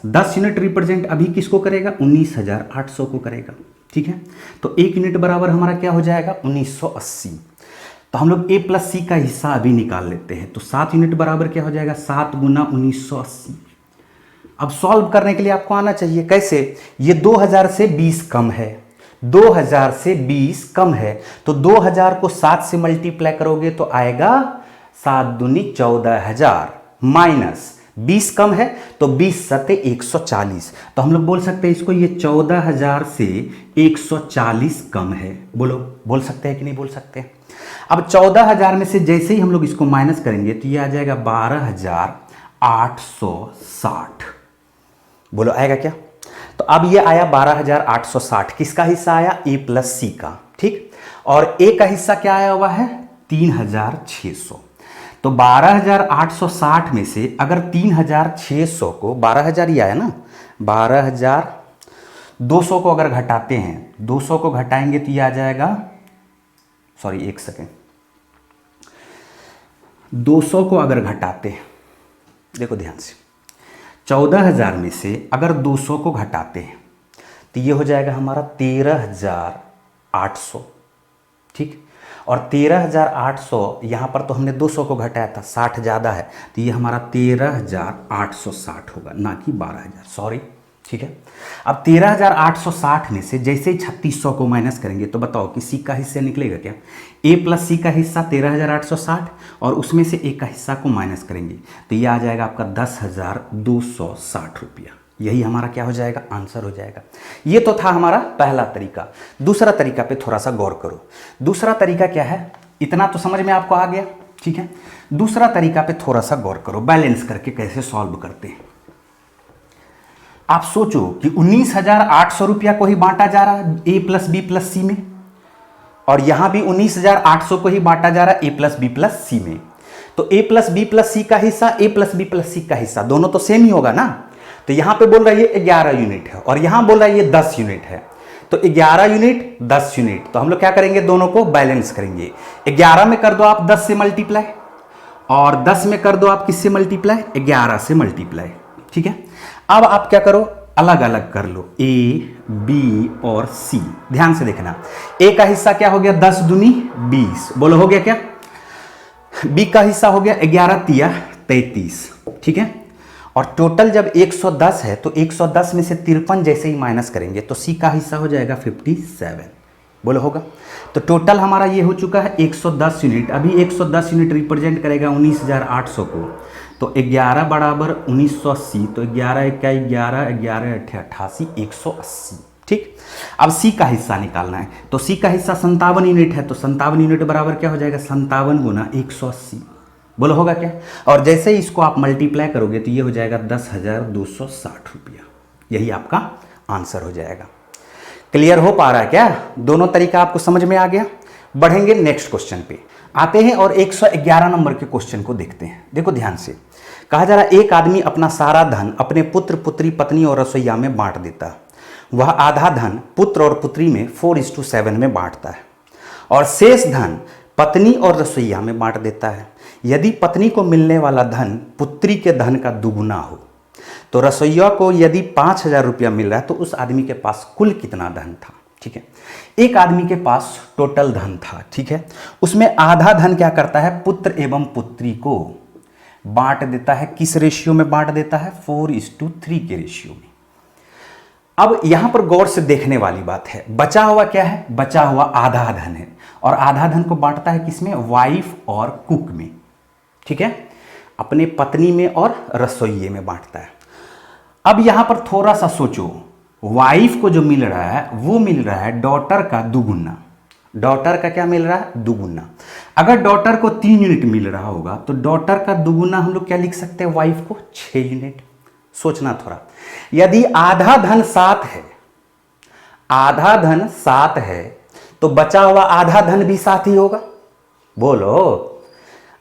10 यूनिट रिप्रेजेंट अभी किसको करेगा, 19,800 को करेगा, ठीक है। तो 1 यूनिट बराबर हमारा क्या हो जाएगा, 1980। तो हम लोग A+C का हिस्सा अभी निकाल लेते हैं। तो 7 यूनिट बराबर क्या हो जाएगा, 7 गुना 1980। अब सॉल्व करने के लिए आपको आना चाहिए। कैसे, ये 2000 से 20 कम है, 2000 से 20 कम है। तो 2000 को 7 से मल्टीप्लाई करोगे तो आएगा 7 दूनी 14,000 माइनस 20 कम है तो 20 सते 140। तो हम लोग बोल सकते हैं इसको, ये 14,000 से 140 कम है। बोलो, बोल सकते हैं कि नहीं बोल सकते? अब 14,000 में से जैसे ही हम लोग इसको माइनस करेंगे तो ये आ जाएगा 12,860। बोलो आएगा क्या? तो अब ये आया 12,860, किसका हिस्सा आया, A+C का, ठीक। और ए का हिस्सा क्या आया हुआ है, 3,600। तो 12,860 में से अगर 3,600 को 12,000 ही आया ना, 12,200 को अगर घटाते हैं, 200 को घटाएंगे तो ये आ जाएगा, सॉरी एक सेकेंड, 200 को अगर घटाते हैं, देखो ध्यान से, 14,000 में से अगर 200 को घटाते हैं तो ये हो जाएगा हमारा 13,800, ठीक। और 13,800 यहाँ पर तो हमने 200 को घटाया था, 60 ज़्यादा है तो ये हमारा 13,860 होगा, ना कि 12,000, सॉरी, ठीक है। अब 13,860 में से जैसे ही 3600 को माइनस करेंगे तो बताओ कि सी का हिस्सा निकलेगा क्या, A+C का हिस्सा 13,860 और उसमें से ए का हिस्सा को माइनस करेंगे तो ये आ जाएगा आपका 10,260 रुपया। यही हमारा क्या हो जाएगा, आंसर हो जाएगा। ये तो था हमारा पहला तरीका। दूसरा तरीका पे थोड़ा सा गौर करो। दूसरा तरीका क्या है, इतना तो समझ में आपको आ गया, ठीक है। दूसरा तरीका पे थोड़ा सा गौर करो, बैलेंस करके कैसे सॉल्व करते हैं। आप सोचो कि 19,800 रुपया को ही बांटा जा रहा है A+B+C में, और यहां भी 19,800 को ही बांटा जा रहा है A+B+C में। तो A+B+C का हिस्सा, A+B+C का हिस्सा दोनों तो सेम ही होगा ना। तो यहां पे बोल रहा है ये 11 यूनिट है और यहां बोल रहा है ये 10 यूनिट है। तो 11 यूनिट 10 यूनिट, तो हम लोग क्या करेंगे, दोनों को बैलेंस करेंगे। 11 में कर दो आप 10 से मल्टीप्लाई और 10 में कर दो आप किससे मल्टीप्लाई, 11 से मल्टीप्लाई। ठीक है, अब आप क्या करो, अलग अलग कर लो, ए बी और सी। ध्यान से देखना, ए का हिस्सा क्या हो गया, 10 दूनी 20, बोलो हो गया क्या। बी का हिस्सा हो गया 11 तिया 33। ठीक है, और टोटल जब 110 है तो 110 में से 53 जैसे ही माइनस करेंगे तो सी का हिस्सा हो जाएगा 57। बोलो होगा। तो टोटल हमारा ये हो चुका है 110 यूनिट। अभी 110 यूनिट रिप्रेजेंट करेगा 19,800 को, तो 11 बराबर 1980, तो 11 इक्का 11, 11 अट्ठे 88, 180। ठीक, अब सी का हिस्सा निकालना है, तो सी का हिस्सा 57 यूनिट है, तो 57 यूनिट बराबर क्या हो जाएगा, 57 गुना 180। बोलो होगा क्या। और जैसे ही इसको आप मल्टीप्लाई करोगे तो ये हो जाएगा 10,260 रुपया। यही आपका आंसर हो जाएगा। क्लियर हो पा रहा है क्या, दोनों तरीका आपको समझ में आ गया। बढ़ेंगे नेक्स्ट क्वेश्चन पे आते हैं और 111 नंबर के क्वेश्चन को देखते हैं। देखो ध्यान से, कहा जा रहा है एक आदमी अपना सारा धन अपने पुत्र पुत्री पत्नी और रसोइया में बांट देता है। वह आधा धन पुत्र और पुत्री में 4:7 में बांटता है और शेष धन पत्नी और रसोइया में बांट देता है। यदि पत्नी को मिलने वाला धन पुत्री के धन का दुगुना हो तो रसोइया को यदि 5,000 रुपया मिल रहा है तो उस आदमी के पास कुल कितना धन था। ठीक है, एक आदमी के पास टोटल धन था। ठीक है, उसमें आधा धन क्या करता है, पुत्र एवं पुत्री को बांट देता है। किस रेशियो में बांट देता है, 4:3 के रेशियो में। अब यहां पर गौर से देखने वाली बात है, बचा हुआ क्या है, बचा हुआ आधा धन है, और आधा धन को बांटता है किसमें, वाइफ और कुक में। ठीक है, अपने पत्नी में और रसोइये में बांटता है। अब यहां पर थोड़ा सा सोचो, वाइफ को जो मिल रहा है वो मिल रहा है डॉटर का दुगुना। डॉटर का क्या मिल रहा है, दुगुना। अगर डॉटर को 3 यूनिट मिल रहा होगा तो डॉटर का दुगुना हम लोग क्या लिख सकते हैं, वाइफ को 6 यूनिट। सोचना थोड़ा, यदि आधा धन 7 है, आधा धन 7 है तो बचा हुआ आधा धन भी 7 ही होगा। बोलो,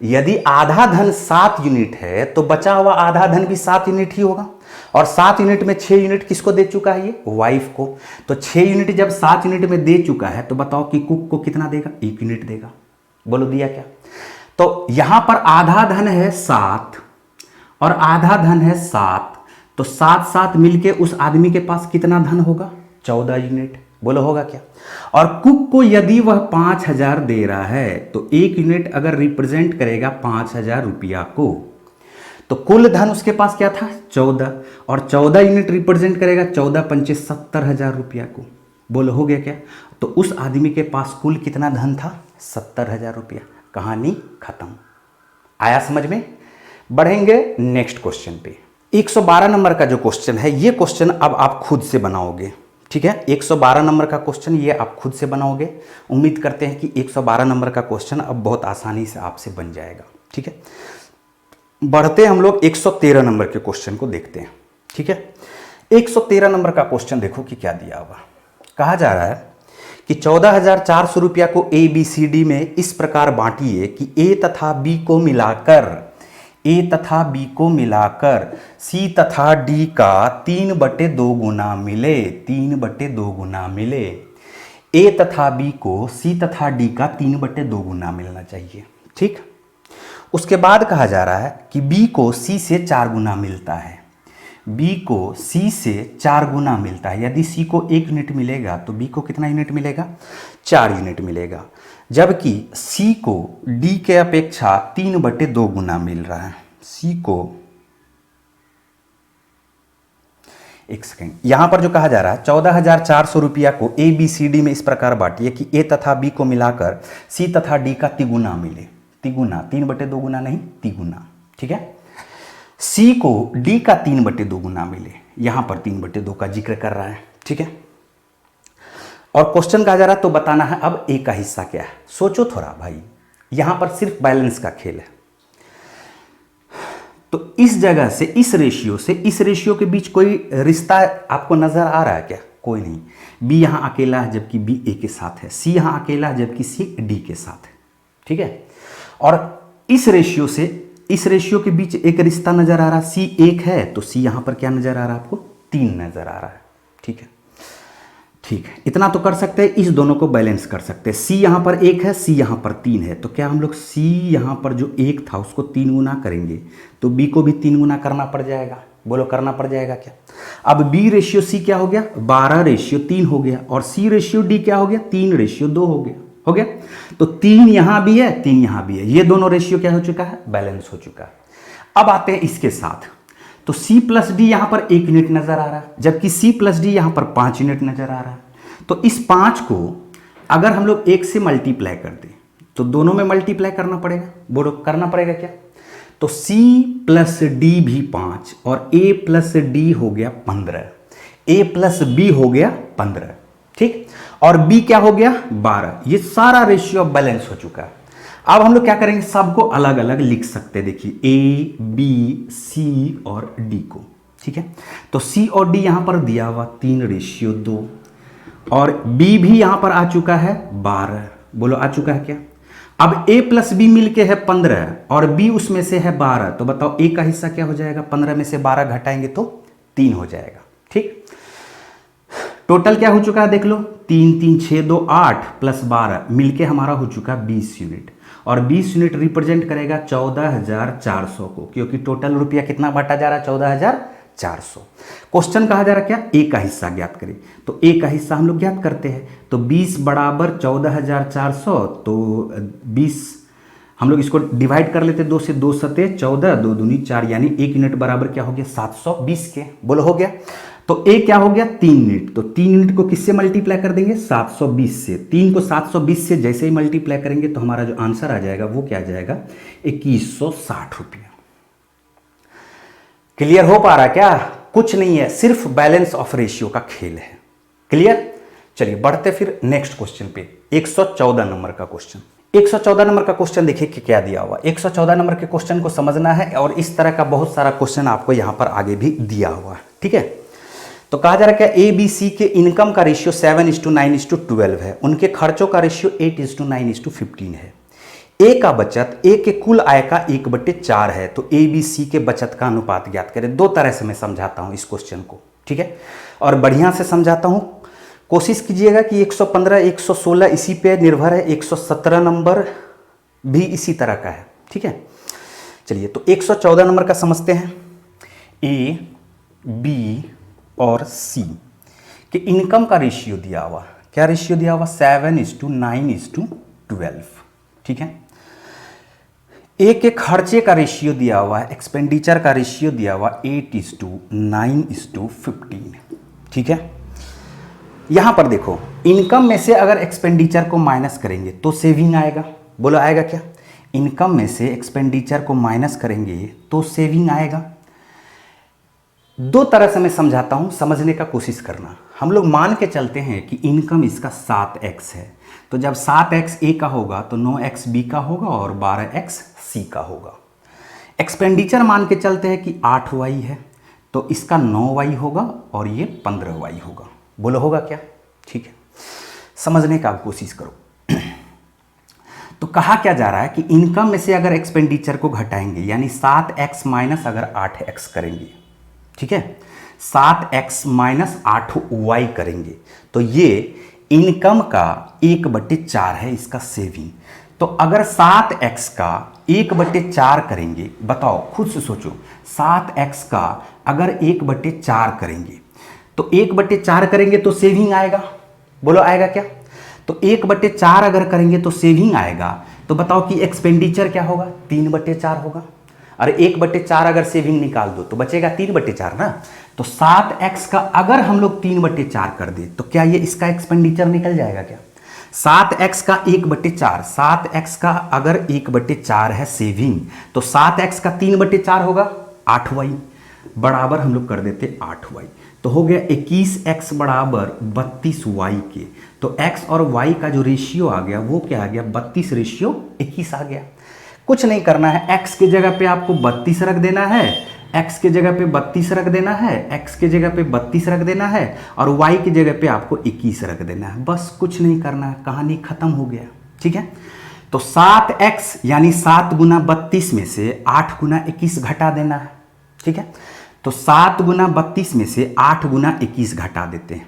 यदि आधा धन 7 यूनिट है तो बचा हुआ आधा धन भी 7 यूनिट ही होगा, और 7 यूनिट में 6 यूनिट किसको दे चुका है, ये वाइफ को। तो 6 यूनिट जब 7 यूनिट में दे चुका है तो बताओ कि कुक को कितना देगा, 1 यूनिट देगा। बोलो दिया क्या। तो यहां पर आधा धन है 7 और आधा धन है 7, तो 7 मिलके उस आदमी के पास कितना धन होगा, 14 यूनिट। बोलो होगा क्या। और कुक को यदि वह 5,000 दे रहा है तो 1 यूनिट अगर रिप्रेजेंट करेगा 5,000 रुपया को, तो कुल धन उसके पास क्या था, 14, और 14 यूनिट रिप्रेजेंट करेगा 14 पंचे 70,000 रुपया को। बोलो हो गया क्या। तो उस आदमी के पास कुल कितना धन था, 70,000 रुपया। कहानी खत्म। आया समझ में। बढ़ेंगे नेक्स्ट क्वेश्चन पे। 112 नंबर का जो क्वेश्चन है, ये क्वेश्चन अब आप खुद से बनाओगे। ठीक है, 112 नंबर का क्वेश्चन ये आप खुद से बनाओगे। उम्मीद करते हैं कि 112 नंबर का क्वेश्चन अब बहुत आसानी से आपसे बन जाएगा। ठीक है, बढ़ते हम लोग 113 नंबर के क्वेश्चन को देखते हैं। ठीक है, 113 नंबर का क्वेश्चन देखो कि क्या दिया हुआ। कहा जा रहा है कि 14,400 रुपया को ABCD में इस प्रकार बांटिए कि ए तथा बी को मिलाकर सी तथा डी का 3/2 गुना मिले। 3/2 गुना मिले। ए तथा बी को सी तथा डी का 3/2 गुना मिलना चाहिए। ठीक, उसके बाद कहा जा रहा है कि बी को सी से 4 गुना मिलता है। बी को सी से 4 गुना मिलता है। यदि सी को 1 यूनिट मिलेगा तो बी को कितना यूनिट मिलेगा, 4 यूनिट मिलेगा। जबकि सी को डी के अपेक्षा 3/2 गुना मिल रहा है। सी को, एक सेकेंड, यहां पर जो कहा जा रहा है 14,400 रुपया को ABCD में इस प्रकार बांटिए कि ए तथा बी को मिलाकर सी तथा डी का तिगुना मिले। तिगुना, 3/2 गुना नहीं, तिगुना। ठीक है, सी को डी का 3/2 गुना मिले। यहां पर 3/2 का जिक्र कर रहा है। ठीक है, और क्वेश्चन कहा जा रहा है तो बताना है अब ए का हिस्सा क्या है। सोचो थोड़ा भाई, यहां पर सिर्फ बैलेंस का खेल है। तो इस जगह से इस रेशियो के बीच कोई रिश्ता आपको नजर आ रहा है क्या, कोई नहीं। बी यहां अकेला है जबकि बी ए के साथ है। सी यहां अकेला है जबकि सी डी के साथ है। ठीक है, और इस रेशियो के बीच एक रिश्ता नजर आ रहा है, C 1 है तो C यहां पर क्या नजर आ रहा है आपको, 3 नजर आ रहा है। ठीक है, ठीक है, इतना तो कर सकते हैं, इस दोनों को बैलेंस कर सकते हैं। सी यहाँ पर 1 है, सी यहाँ पर 3 है, तो क्या हम लोग सी यहाँ पर जो 1 था उसको 3 गुना करेंगे तो बी को भी 3 गुना करना पड़ जाएगा। बोलो करना पड़ जाएगा क्या? अब बी रेशियो सी क्या हो गया? 12:3 हो गया, और सी रेशियो डी क्या हो गया? 3:2 हो गया। हो गया, तो 3 यहां भी है, 3 यहां भी है, ये दोनों रेशियो क्या हो चुका है? बैलेंस हो चुका है। अब आते हैं इसके साथ, तो C प्लस डी यहां पर 1 यूनिट नजर आ रहा है, जबकि C प्लस डी यहां पर 5 यूनिट नजर आ रहा है। तो इस 5 को अगर हम लोग 1 से मल्टीप्लाई कर दें तो दोनों में मल्टीप्लाई करना पड़ेगा। बोलो करना पड़ेगा क्या? तो C प्लस डी भी 5 और A प्लस डी हो गया 15, A प्लस बी हो गया 15, ठीक, और B क्या हो गया? 12। ये सारा रेशियो बैलेंस हो चुका है। अब हम लोग क्या करेंगे? सबको अलग अलग लिख सकते हैं। देखिए A, B, C और D को, ठीक है। तो C और D यहां पर दिया हुआ 3:2 और B भी यहां पर आ चुका है 12। बोलो आ चुका है क्या? अब A प्लस बी मिलके है 15 और B उसमें से है 12, तो बताओ A का हिस्सा क्या हो जाएगा? 15 में से 12 घटाएंगे तो 3 हो जाएगा, ठीक। टोटल क्या हो चुका है देख लो, 3 3 6 2 8 प्लस 12 मिलके हमारा हो चुका 20 यूनिट, और 20 यूनिट रिप्रेजेंट करेगा 14,400 को, क्योंकि टोटल रुपया कितना बांटा जा रहा है? 14,400। क्वेश्चन कहा जा रहा है क्या? ए का हिस्सा ज्ञात करें, तो ए का हिस्सा हम लोग ज्ञात करते हैं। तो 20 बराबर 14,400, तो 20 हम लोग इसको डिवाइड कर लेते, 2 से 2 सते 14, 2 दूनी 4, यानी 1 यूनिट बराबर क्या हो गया? 720 के। बोलो हो गया। तो ए क्या हो गया? 3 यूनिट। तो 3 यूनिट को किससे मल्टीप्लाई कर देंगे? 720 से। 3 को 720 से जैसे ही मल्टीप्लाई करेंगे तो हमारा जो आंसर आ जाएगा वो क्या आ जाएगा? 2160 रुपया। क्लियर हो पा रहा क्या? कुछ नहीं है, सिर्फ बैलेंस ऑफ रेशियो का खेल है। क्लियर? चलिए बढ़ते फिर नेक्स्ट क्वेश्चन पे, 114 नंबर का क्वेश्चन। 114 नंबर का क्वेश्चन देखिए कि क्या दिया हुआ। 114 नंबर के क्वेश्चन को समझना है, और इस तरह का बहुत सारा क्वेश्चन आपको यहां पर आगे भी दिया हुआ है, ठीक है। तो कहा जा रहा है क्या? ए बी सी के इनकम का रेशियो 7:9:12 है, उनके खर्चों का रेशियो 8:9:15 है। ए का बचत ए के कुल आय का 1/4 है, तो ए बी सी के बचत का अनुपात ज्ञात करें। दो तरह से मैं समझाता हूं इस क्वेश्चन को, ठीक है, और बढ़िया से समझाता हूं। कोशिश कीजिएगा कि 115 116 इसी पे निर्भर है, 117 नंबर भी इसी तरह का है, ठीक है। चलिए तो 114 नंबर का समझते हैं। ए बी और सी कि इनकम का रेशियो दिया हुआ, क्या रेशियो दिया हुआ? 7:9:12, ठीक है। ए के खर्चे का रेशियो दिया हुआ है, एक्सपेंडिचर का रेशियो दिया हुआ 8:9:15, ठीक है। यहां पर देखो, इनकम में से अगर एक्सपेंडिचर को माइनस करेंगे तो सेविंग आएगा। बोलो आएगा क्या? इनकम में से एक्सपेंडिचर को माइनस करेंगे तो सेविंग आएगा। दो तरह से मैं समझाता हूं, समझने का कोशिश करना। हम लोग मान के चलते हैं कि इनकम इसका 7x है, तो जब 7x ए का होगा तो 9x बी का होगा और 12x सी का होगा। एक्सपेंडिचर मान के चलते हैं कि 8y है, तो इसका 9y होगा और ये 15y होगा। बोलो होगा क्या? ठीक है, समझने का कोशिश करो। तो कहा क्या जा रहा है कि इनकम में से अगर एक्सपेंडिचर को घटाएंगे, यानी 7x माइनस अगर 8x करेंगे, ठीक है, 7x माइनस 8y करेंगे, तो ये इनकम का 1/4 है इसका सेविंग। तो अगर 7x का 1/4 करेंगे, बताओ खुद से सोचो, 7x का अगर 1/4 करेंगे तो 1/4 करेंगे तो सेविंग आएगा। बोलो आएगा क्या? तो 1/4 अगर करेंगे तो सेविंग आएगा, तो बताओ कि एक्सपेंडिचर क्या होगा? 3/4 होगा। अरे 1/4 अगर सेविंग निकाल दो तो बचेगा 3/4 ना। तो 7x का अगर हम लोग 3/4 कर दे तो क्या ये इसका एक्सपेंडिचर निकल जाएगा क्या? 7x का 1/4, 7x का अगर 1/4 है सेविंग, तो 7x का 3/4 होगा 8y, बराबर हम लोग कर देते 8y, तो हो गया 21x बराबर 32y के। तो x और y का जो रेशियो आ गया वो क्या आ गया? 32:21 आ गया। कुछ नहीं करना है, x के जगह पे आपको 32 रख देना है, x के जगह पे 32 रख देना है, x के जगह पे 32 रख देना है, और y की जगह पे आपको 21 रख देना है। बस कुछ नहीं करना है, कहानी खत्म हो गया, ठीक है। तो 7x यानी 7 गुना 32 में से 8 गुना 21 घटा देना है, ठीक है। तो 7 गुना 32 में से 8 गुना 21 घटा देते हैं,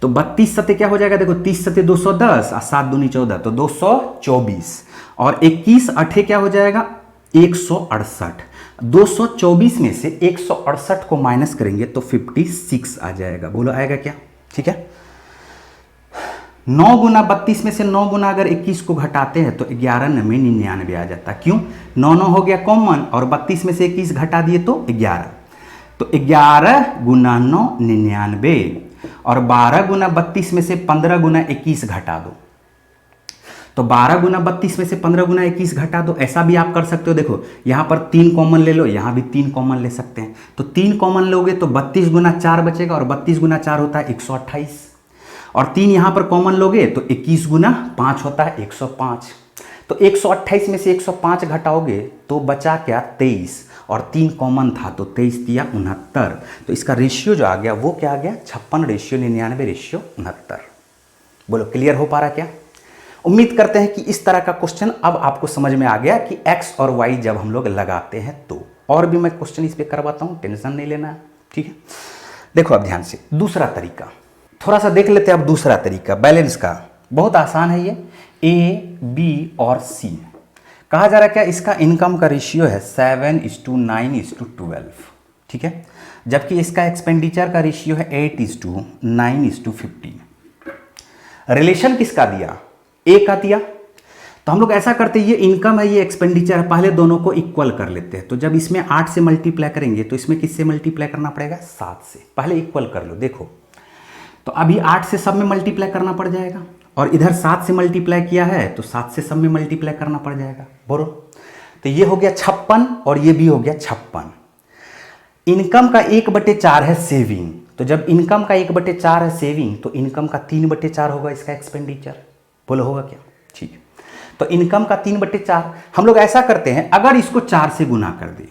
तो 32 सत्ते क्या हो जाएगा, देखो 30 सत्ते 210 और 7 दूनी 14 तो 224 और 21 अठे क्या हो जाएगा 168। 224 में से 168 को माइनस करेंगे तो 56 आ जाएगा। बोलो आएगा क्या? ठीक है। 9 गुना 32 में से 9 गुना अगर 21 को घटाते हैं तो 11 में 99 आ जाता। क्यों? 9 9 हो गया कॉमन और 32 में से 21 घटा दिए तो 11। तो 11 गुना 9 99 और 12 गुना 32 में से 15 गुना 21 घटा दो तो 12 गुना 32 में से 15 गुना 21 घटा दो। ऐसा भी आप कर सकते हो, देखो यहां पर 3 कॉमन ले लो, यहां भी 3 कॉमन ले सकते हैं। तो 3 कॉमन लोगे तो 32 गुना 4 बचेगा और 32 गुना 4 होता है 128 और 3 यहां पर कॉमन लोगे तो 21 गुना 5 होता है 105। तो 128 में से 105 घटाओगे तो बचा क्या 23 और 3 कॉमन था तो 23 दिया 69। तो इसका रेशियो जो आ गया वो क्या आ गया 56 रेशियो 99 रेशियो 69। बोलो क्लियर हो पा रहा क्या? उम्मीद करते हैं कि इस तरह का क्वेश्चन अब आपको समझ में आ गया कि x और y जब हम लोग लगाते हैं तो। और भी मैं क्वेश्चन इस पे करवाता हूं, टेंशन नहीं लेना, ठीक है। देखो अब ध्यान से दूसरा तरीका थोड़ा सा देख लेते हैं। अब दूसरा तरीका बैलेंस का बहुत आसान है, ये A, B और C कहा जा रहा है क्या, इसका इनकम का रेशियो है 7:9:12, ठीक है, जबकि इसका एक्सपेंडिचर का रेशियो है 8:9:15। रिलेशन किसका दिया? ए का दिया। तो हम लोग ऐसा करते हैं, ये इनकम है ये एक्सपेंडिचर है, पहले दोनों को इक्वल कर लेते हैं। तो जब इसमें 8 से मल्टीप्लाई करेंगे तो इसमें किससे मल्टीप्लाई करना पड़ेगा 7 से। पहले इक्वल कर लो, देखो तो अभी 8 से सब में मल्टीप्लाई करना पड़ जाएगा और इधर 7 से मल्टीप्लाई किया है तो 7 से सब में मल्टीप्लाई करना पड़ जाएगा। बोलो तो ये हो गया 56 और ये भी हो गया 56। इनकम का 1/4 है सेविंग, तो जब इनकम का 1/4 है सेविंग तो इनकम का 3/4 होगा इसका एक्सपेंडिचर। बोलो होगा क्या? ठीक है। तो इनकम का 3/4 हम लोग ऐसा करते हैं, अगर इसको 4 से गुना कर दे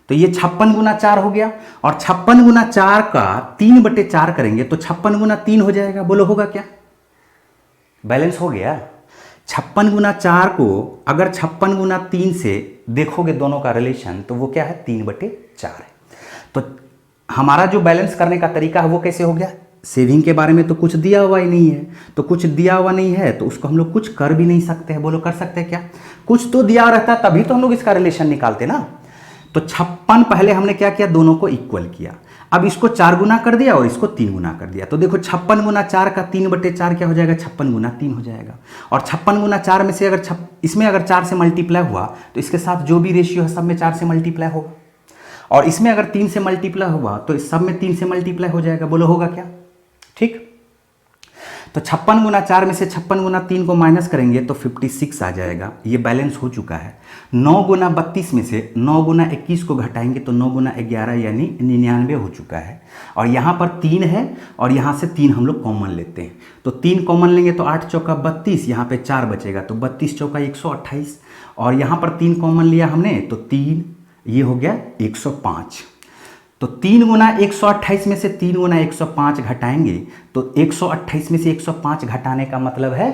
तो ये 56 गुना 4 हो गया और 56 गुना 4 का 3/4 करेंगे तो 56 गुना 3 हो जाएगा। बोलो होगा क्या? बैलेंस हो गया। 56 गुना 4 को अगर 56 गुना 3 से देखोगे दोनों का रिलेशन तो वो क्या है 3/4 है। तो हमारा जो बैलेंस करने का तरीका है वो कैसे हो गया, सेविंग के बारे में तो कुछ दिया हुआ ही नहीं है, तो कुछ दिया हुआ नहीं है तो उसको हम लोग कुछ कर भी नहीं सकते हैं। बोलो कर सकते हैं क्या? कुछ तो दिया रहता तभी तो हम लोग इसका रिलेशन निकालते ना। तो 56 पहले हमने क्या किया, दोनों को इक्वल किया। अब इसको 4 गुना कर दिया और इसको 3 गुना कर दिया। तो देखो 56 गुना 4 का 3/4 क्या हो जाएगा 56 गुना 3 हो जाएगा। और 56 गुना 4 में से अगर इसमें अगर 4 से मल्टीप्लाई हुआ तो इसके साथ जो भी रेशियो है सब में 4 से मल्टीप्लाई होगा और इसमें अगर 3 से मल्टीप्लाई हुआ तो इस सब में 3 से मल्टीप्लाई हो जाएगा। बोलो होगा क्या? ठीक। तो 56 गुना 4 में से 56 गुना 3 को माइनस करेंगे तो 56 आ जाएगा। ये बैलेंस हो चुका है। 9 गुना 32 में से 9 गुना 21 को घटाएंगे तो 9 गुना 11 यानी 99 हो चुका है। और यहाँ पर 3 है और यहाँ से 3 हम लोग कॉमन लेते हैं तो 3 कॉमन लेंगे तो 8 चौका 32, यहाँ पे 4 बचेगा तो 32 चौका 128 और यहाँ पर 3 कॉमन लिया हमने तो 3, ये हो गया 105। तो 3 गुना 128 में से 3 गुना 105 घटाएंगे तो 128 में से 105 घटाने का मतलब है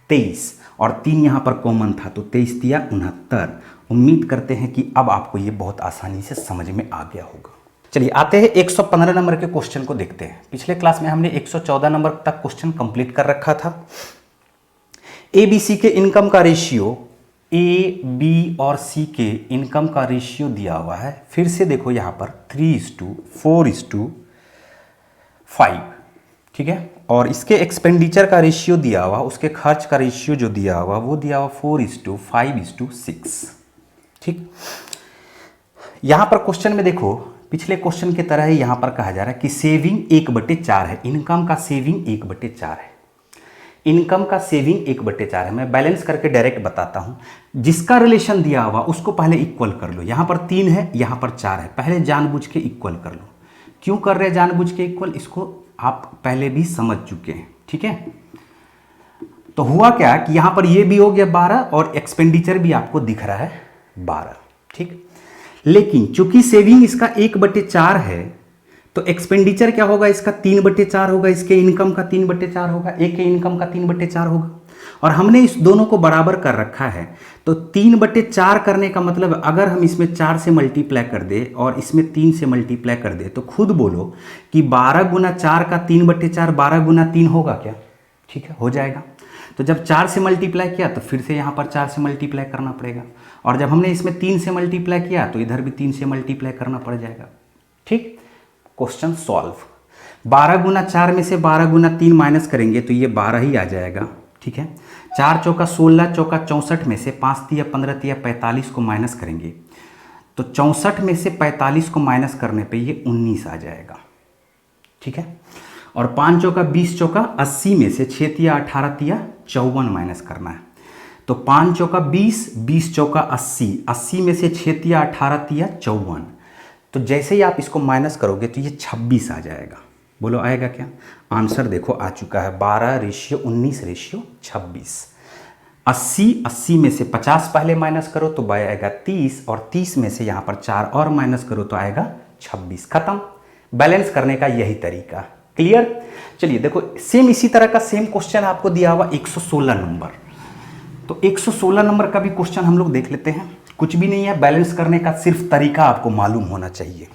23 और 3 यहाँ पर कॉमन था तो 23 दिया 69। उम्मीद करते हैं कि अब आपको ये बहुत आसानी से समझ में आ गया होगा। चलिए आते हैं 115 नंबर के क्वेश्चन को देखते हैं। पिछले क्लास में हमने 114 नंबर तक क्वेश्चन कंप्लीट कर रखा था। ABC के इनकम का रेशियो A, B और C के इनकम का रेशियो दिया हुआ है। फिर से देखो यहाँ पर 3:4:5, ठीक है। और इसके एक्सपेंडिचर का रेशियो दिया हुआ, उसके खर्च का रेशियो जो दिया हुआ वो दिया हुआ 4:5:6, ठीक। यहाँ पर क्वेश्चन में देखो पिछले क्वेश्चन की तरह ही यहाँ पर कहा जा रहा है कि सेविंग 1/4 है, इनकम का सेविंग 1/4 है। इनकम का सेविंग 1/4 है। मैं बैलेंस करके डायरेक्ट बताता हूं। जिसका रिलेशन दिया हुआ उसको पहले इक्वल कर लो। यहां पर 3 है, यहां पर 4 है, पहले जानबूझ के इक्वल कर लो। क्यों कर रहे हैं जानबूझ के इक्वल, इसको आप पहले भी समझ चुके हैं, ठीक है। तो हुआ क्या कि यहां पर ये भी हो गया 12 और एक्सपेंडिचर भी आपको दिख रहा है 12, ठीक। लेकिन चूंकि सेविंग इसका 1/4 है तो एक्सपेंडिचर क्या होगा इसका 3/4 होगा, इसके इनकम का 3/4 होगा, एक के इनकम का 3/4 होगा। और हमने इस दोनों को बराबर कर रखा है। तो 3/4 करने का मतलब अगर हम इसमें 4 से मल्टीप्लाई कर दे और इसमें 3 से मल्टीप्लाई कर दे तो खुद बोलो कि 12 गुना 4 का 3/4 12 गुना 3 होगा क्या? ठीक है, हो जाएगा। तो जब 4 से मल्टीप्लाई किया तो फिर से यहाँ पर 4 से मल्टीप्लाई करना पड़ेगा, और जब हमने इसमें 3 से मल्टीप्लाई किया तो इधर भी 3 से मल्टीप्लाई करना पड़ जाएगा। ठीक, क्वेश्चन सॉल्व। 12 गुना 4 में से 12 गुना 3 माइनस करेंगे तो ये 12 ही आ जाएगा। ठीक है, 4 चौका 16 चौका 64 में से 5 तिया 15 तिया 45 को माइनस करेंगे तो 64 में से 45 को माइनस करने पे ये 19 आ जाएगा। ठीक है, और 5 चौका 20 चौका 80 में से 6 तिया 18 तिया 54 माइनस करना है। तो 5 चौका 20 20 चौका 80 80 में से 6 तिया 18 तिया 54। तो जैसे ही आप इसको माइनस करोगे तो ये 26 आ जाएगा। बोलो आएगा क्या? आंसर देखो आ चुका है 12:19:26। 80 में से 50 पहले माइनस करो तो आएगा 30, और 30 में से यहाँ पर 4 और माइनस करो तो आएगा 26। खत्म। बैलेंस करने का यही तरीका। क्लियर? चलिए देखो, सेम इसी तरह का सेम क्वेश्चन आपको दिया हुआ 116 नंबर। तो 116 नंबर का भी क्वेश्चन हम लोग देख लेते हैं। कुछ भी नहीं है, बैलेंस करने का सिर्फ तरीका आपको मालूम होना चाहिए।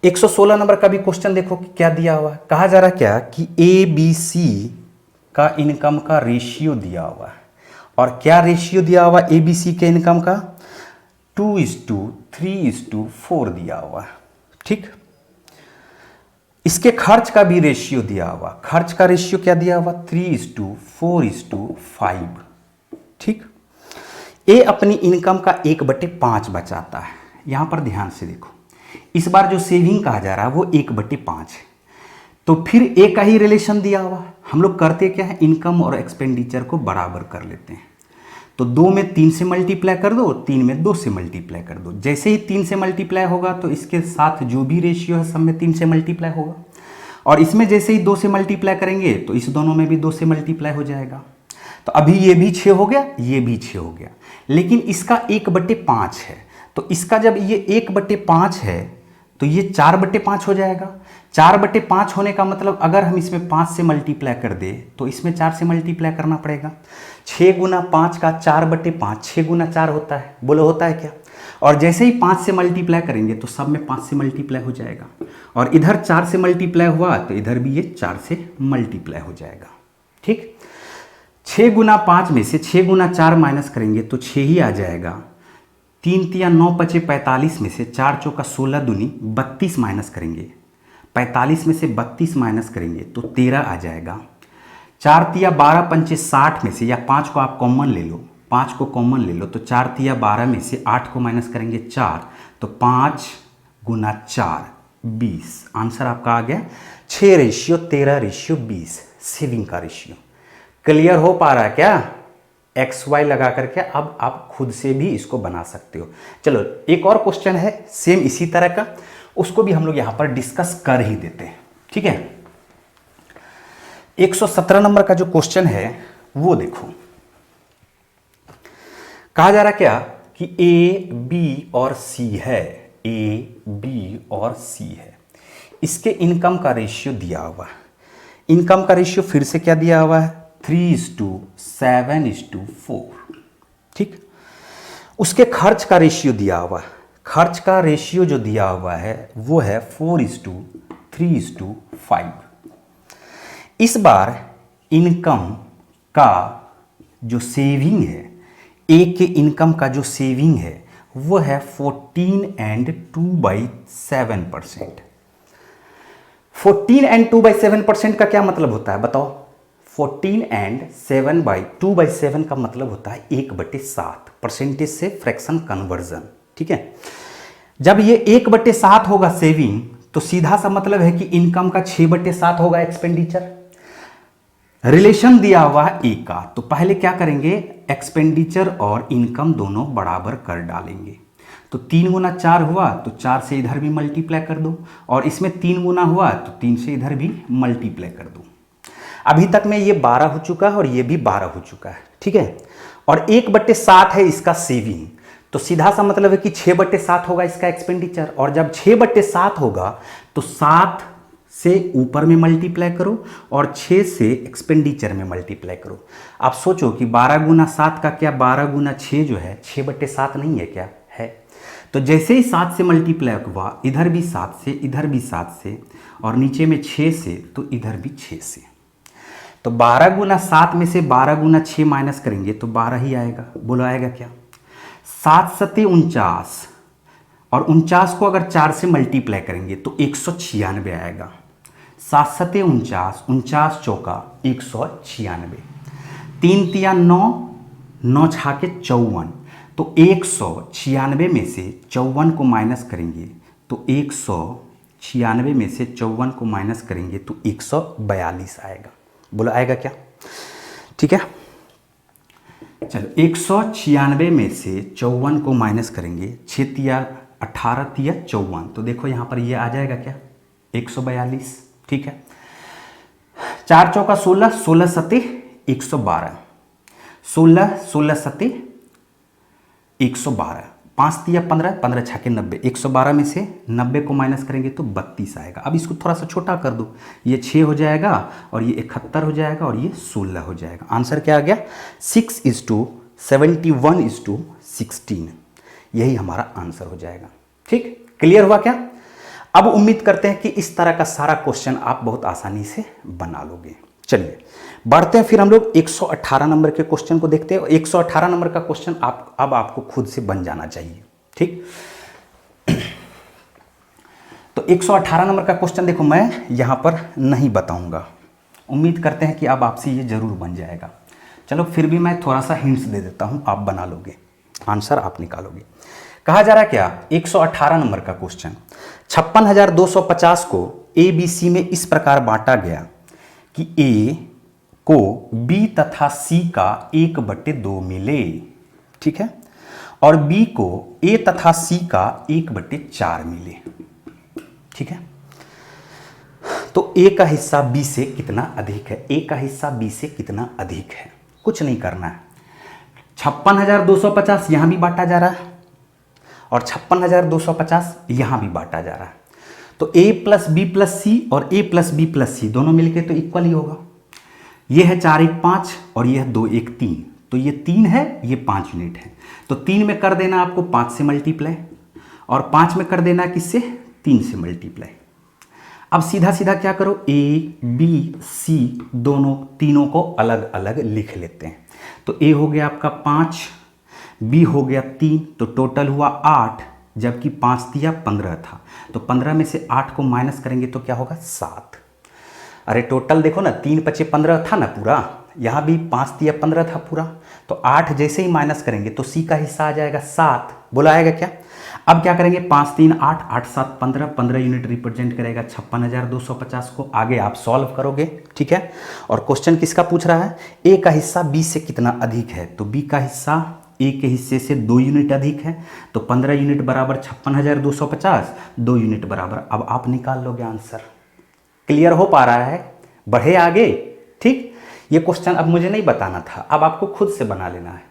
116 नंबर का भी क्वेश्चन देखो कि क्या दिया हुआ है। कहा जा रहा क्या कि ABC का इनकम का रेशियो दिया हुआ है। और क्या रेशियो दिया हुआ ABC के इनकम का? 2:3:4 दिया हुआ है। ठीक, इसके खर्च का भी रेशियो दिया हुआ। खर्च का रेशियो क्या दिया हुआ? 3:4:5। ठीक, ए अपनी इनकम का 1/5 बचाता है। यहां पर ध्यान से देखो, इस बार जो सेविंग कहा जा रहा है वो 1/5 है। तो फिर ए का ही रिलेशन दिया हुआ है। हम लोग करते क्या है, इनकम और एक्सपेंडिचर को बराबर कर लेते हैं। तो 2 में 3 से मल्टीप्लाई कर दो, 3 में 2 से मल्टीप्लाई कर दो। जैसे ही 3 से मल्टीप्लाई होगा तो इसके साथ जो भी रेशियो है सब में 3 से मल्टीप्लाई होगा, और इसमें जैसे ही 2 से मल्टीप्लाई करेंगे तो इस दोनों में भी 2 से मल्टीप्लाई हो जाएगा। तो अभी ये भी 6 हो गया, ये भी 6 हो गया, लेकिन इसका 1/5 है। तो इसका जब ये 1/5 है तो ये 4/5 हो जाएगा। 4/5 होने का मतलब अगर हम इसमें 5 से मल्टीप्लाई कर दे तो इसमें 4 से मल्टीप्लाई करना पड़ेगा। 6 गुना 5 का 4/5, 6 गुना 4 होता है। बोलो होता है क्या? और जैसे ही 5 से मल्टीप्लाई करेंगे तो सब में 5 से मल्टीप्लाई हो जाएगा, और इधर 4 से मल्टीप्लाई हुआ तो इधर भी ये 4 से मल्टीप्लाई हो जाएगा। ठीक, 6 गुना 5 में से 6 गुना 4 माइनस करेंगे तो 6 ही आ जाएगा। 3 तिया 9 पचे 45 में से 4 चौका 16 दूनी 32 माइनस करेंगे। 45 में से 32 माइनस करेंगे तो 13 आ जाएगा। 4 तिया 12 पंचे 60 में से, या 5 को आप कॉमन ले लो, 5 को कॉमन ले लो तो 4 तिया 12 में से 8 को माइनस करेंगे 4, तो 5 गुना 4 20। आंसर आपका आ गया 6:13:20 सेविंग का रेशियो। क्लियर हो पा रहा है क्या? XY लगा करके अब आप खुद से भी इसको बना सकते हो। चलो एक और क्वेश्चन है सेम इसी तरह का, उसको भी हम लोग यहां पर डिस्कस कर ही देते हैं। ठीक है, 117 नंबर का जो क्वेश्चन है वो देखो। कहा जा रहा क्या कि A, B और C है। A, B और C है। इसके इनकम का रेशियो दिया हुआ है। इनकम का रेशियो फिर से क्या दिया हुआ है? 3:7:4। ठीक, उसके खर्च का रेशियो दिया हुआ है। खर्च का रेशियो जो दिया हुआ है वो है 4:3:5। इस बार इनकम का जो सेविंग है, ए के इनकम का जो सेविंग है वो है 14.2/7%। 14.2/7% का क्या मतलब होता है बताओ? 14.2/7 का मतलब होता है 1/7, परसेंटेज से फ्रैक्शन कन्वर्जन। ठीक है, जब ये 1/7 होगा सेविंग तो सीधा सा मतलब है कि इनकम का 6/7 होगा एक्सपेंडिचर। रिलेशन दिया हुआ है ए का, तो पहले क्या करेंगे, एक्सपेंडिचर और इनकम दोनों बराबर कर डालेंगे। तो 3 गुना 4 हुआ तो 4 से इधर भी मल्टीप्लाई कर दो, और इसमें 3 गुना हुआ तो 3 से इधर भी मल्टीप्लाई कर दो। अभी तक में ये 12 हो चुका है और ये भी 12 हो चुका है। ठीक है, और 1/7 है इसका सेविंग, तो सीधा सा मतलब है कि 6/7 होगा इसका एक्सपेंडिचर। और जब 6/7 होगा तो 7 से ऊपर में मल्टीप्लाई करो और 6 से एक्सपेंडिचर में मल्टीप्लाई करो। आप सोचो कि 12 गुना 7 का क्या 12 गुना 6 जो है 6/7 नहीं है क्या है। तो जैसे ही 7 से मल्टीप्लाई हुआ इधर भी 7 से, इधर भी 7 से और नीचे में 6 से, तो इधर भी 6 से। तो 12 गुना 7 में से 12 गुना 6 माइनस करेंगे तो 12 ही आएगा। बोलो आएगा क्या? 7 सते 49 और 49 को अगर 4 से मल्टीप्लाई करेंगे तो 196 आएगा। 7 सते 49, 49 चौका 196, 3 तिया 9, 9 छाके 54, तो 196 में से 54 को माइनस करेंगे तो 196 में से 54 को माइनस करेंगे तो 142 आएगा। बोलो आएगा क्या? ठीक है, चलो 196 में से 54 को माइनस करेंगे, 6 तिया 18 तिया 54, तो देखो यहाँ पर ये आ जाएगा क्या 142। ठीक है, 4 चौका 16, 16 सते 112, 16 16 सते 112, 5 तिया 15, 15 छाके 90, 112 में से 90 को माइनस करेंगे तो 32 आएगा। अब इसको थोड़ा सा छोटा कर दो, ये 6 हो जाएगा और ये 71 हो जाएगा और ये 16 हो जाएगा। आंसर क्या आ गया? 6:71:16। यही हमारा आंसर हो जाएगा। ठीक, क्लियर हुआ क्या? अब उम्मीद करते हैं कि इस तरह का सारा क्वेश्चन आप बहुत आसानी से बना लोगे। चलिए बढ़ते हैं फिर हम लोग 118 नंबर के क्वेश्चन को देखते हैं। 118 नंबर का क्वेश्चन अब आपको खुद से बन जाना चाहिए। ठीक, तो 118 नंबर का क्वेश्चन देखो मैं यहां पर नहीं बताऊंगा, उम्मीद करते हैं कि अब आपसे ये जरूर बन जाएगा। चलो फिर भी मैं थोड़ा सा हिंट्स दे देता हूं, आप बना लोगे, आंसर आप निकालोगे। कहा जा रहा है क्या 118 नंबर का क्वेश्चन, 56,250 को ए बी सी में इस प्रकार बांटा गया कि ए को बी तथा सी का 1/2 मिले। ठीक है, और बी को ए तथा सी का 1/4 मिले। ठीक है, तो ए का हिस्सा बी से कितना अधिक है? ए का हिस्सा बी से कितना अधिक है? कुछ नहीं करना है, 56,250 यहां भी बांटा जा रहा है और 56,250 यहां भी बांटा जा रहा है, तो a प्लस बी प्लस सी और a प्लस बी प्लस सी दोनों मिलके तो इक्वल ही होगा। ये है 4 1 5 और ये है 2 1 3, तो ये 3 है, ये 5 यूनिट है। तो 3 में कर देना आपको 5 से मल्टीप्लाई और 5 में कर देना किससे? 3 से मल्टीप्लाई। अब सीधा सीधा क्या करो, a b c दोनों तीनों को अलग अलग लिख लेते हैं। तो a हो गया आपका 5, b हो गया 3, तो टोटल हुआ 8, जबकि 5 दिया 15 था, तो 15 में से 8 को माइनस करेंगे तो क्या होगा 7। अरे टोटल देखो ना, 3 5 15 था ना पूरा, यहाँ भी 5 दिया 15 था पूरा, तो 8 जैसे ही माइनस करेंगे तो सी का हिस्सा आ जाएगा 7। बोला आएगा क्या? अब क्या करेंगे, 5 3 8, 8 7 15, 15 यूनिट रिप्रेजेंट करेगा 56,250 को। आगे आप सॉल्व करोगे। ठीक है, और क्वेश्चन किसका पूछ रहा है? ए का हिस्सा बी से कितना अधिक है, तो बी का हिस्सा ए के हिस्से से 2 यूनिट अधिक है, तो 15 यूनिट बराबर 56,250, 2 यूनिट बराबर, अब आप निकाल लोगे आंसर। क्लियर हो पा रहा है? बढ़े आगे। ठीक, ये क्वेश्चन अब मुझे नहीं बताना था, अब आपको खुद से बना लेना है।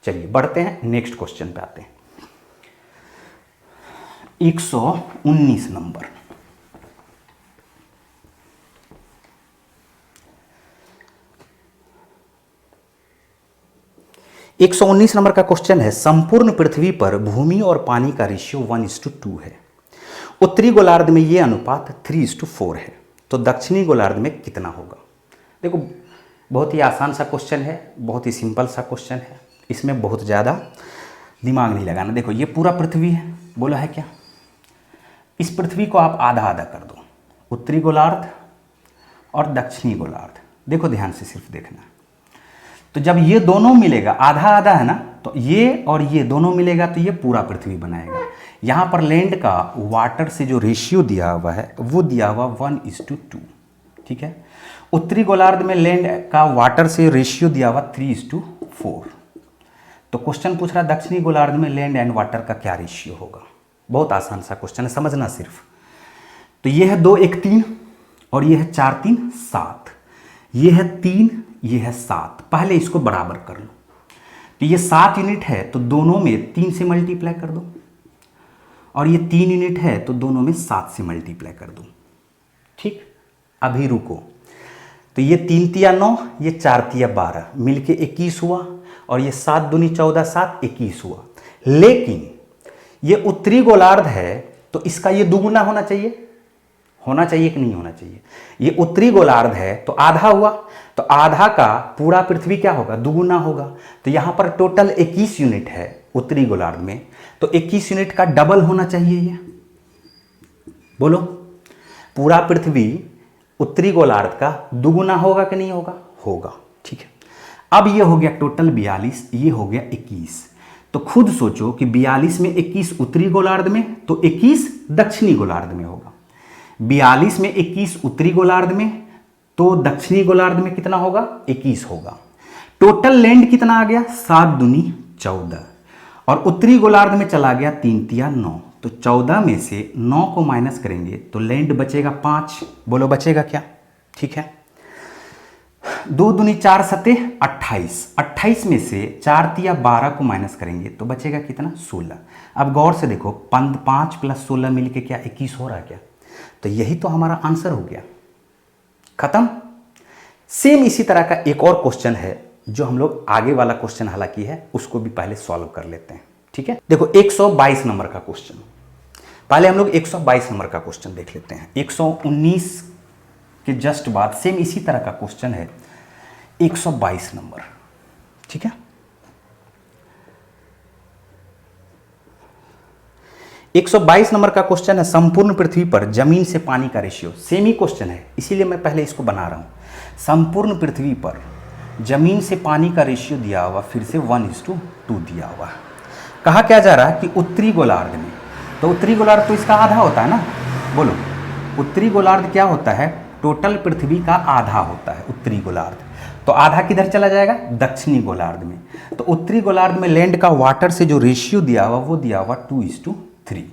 चलिए बढ़ते हैं, नेक्स्ट क्वेश्चन पे आते हैं। 119 नंबर, एक 119 नंबर का क्वेश्चन है, संपूर्ण पृथ्वी पर भूमि और पानी का रेशियो 1:2 है। उत्तरी गोलार्ध में यह अनुपात 3:4 है, तो दक्षिणी गोलार्ध में कितना होगा? देखो बहुत ही आसान सा क्वेश्चन है, बहुत ही सिंपल सा क्वेश्चन है, इसमें बहुत ज़्यादा दिमाग नहीं लगाना। देखो ये पूरा पृथ्वी है, बोला है क्या, इस पृथ्वी को आप आधा आधा कर दो, उत्तरी गोलार्ध और दक्षिणी गोलार्ध। देखो ध्यान से सिर्फ देखना, तो जब ये दोनों मिलेगा, आधा आधा है ना, तो ये और ये दोनों मिलेगा तो ये पूरा पृथ्वी बनाएगा। यहाँ पर लैंड का वाटर से जो रेशियो दिया हुआ है वो दिया हुआ 1:2। ठीक है, उत्तरी गोलार्ध में लैंड का वाटर से रेशियो दिया हुआ 3:4। तो क्वेश्चन पूछ रहा है दक्षिणी गोलार्ध में लैंड एंड वाटर का क्या रेशियो होगा। बहुत आसान सा क्वेश्चन है, समझना सिर्फ। तो ये है 2 1 3 और ये है 4 3 7, ये है 3, ये है 7। पहले इसको बराबर कर लो, तो ये 7 यूनिट है तो दोनों में 3 से मल्टीप्लाई कर दो, और ये 3 यूनिट है तो दोनों में 7 से मल्टीप्लाई कर दो। ठीक, अभी रुको। तो ये 3 तिया 9, ये 4 तिया 12, मिलके 21 हुआ, और ये 7 दूनी 14, 7 21 हुआ। लेकिन ये उत्तरी गोलार्ध है तो इसका ये दुगुना होना चाहिए कि नहीं होना चाहिए? ये उत्तरी गोलार्ध है तो आधा हुआ, तो आधा का पूरा पृथ्वी क्या होगा? दुगुना होगा। तो यहां पर टोटल 21 यूनिट है उत्तरी गोलार्ध में, तो 21 यूनिट का डबल होना चाहिए ये। बोलो, पूरा पृथ्वी उत्तरी गोलार्ध का दुगुना होगा कि नहीं होगा? होगा। ठीक है, अब ये हो गया टोटल 42, ये हो गया 21। तो खुद सोचो कि 42 में 21 उत्तरी गोलार्ध में, तो 21 दक्षिणी गोलार्ध में होगा। 42 में 21 उत्तरी गोलार्ध में, तो दक्षिणी गोलार्ध में कितना होगा? 21 होगा। टोटल लैंड कितना आ गया? 7 दूनी 14, और उत्तरी गोलार्ध में चला गया 3 तिया 9, तो 14 में से 9 को माइनस करेंगे तो लैंड बचेगा 5। बोलो बचेगा क्या? ठीक है, 2 दूनी 4 सते 28, 28 में से 4 तिया 12 को माइनस करेंगे तो बचेगा कितना? 16। अब गौर से देखो, 5 + 16 मिलके क्या 21 हो रहा है क्या? तो यही तो हमारा आंसर हो गया, खत्म। सेम इसी तरह का एक और क्वेश्चन है जो हम लोग आगे वाला क्वेश्चन हालांकि है, उसको भी पहले सॉल्व कर लेते हैं। ठीक है, देखो 122 नंबर का क्वेश्चन, पहले हम लोग 122 नंबर का क्वेश्चन देख लेते हैं। 119 के जस्ट बाद सेम इसी तरह का क्वेश्चन है 122 नंबर। ठीक है, 122 नंबर का क्वेश्चन है, संपूर्ण पृथ्वी पर जमीन से पानी का रेशियो। सेम ही क्वेश्चन है, इसीलिए मैं पहले इसको बना रहा हूं। संपूर्ण पृथ्वी पर जमीन से पानी का रेशियो दिया हुआ, फिर से 1:2 दिया हुआ। कहा क्या जा रहा है कि उत्तरी गोलार्ध में, तो उत्तरी गोलार्ध तो इसका आधा होता है ना। बोलो, उत्तरी गोलार्ध क्या होता है? टोटल पृथ्वी का आधा होता है उत्तरी गोलार्ध। तो आधा किधर चला जाएगा? दक्षिणी गोलार्ध में। तो उत्तरी गोलार्ध में लैंड का वाटर से जो रेशियो दिया हुआ वो दिया हुआ 2:3।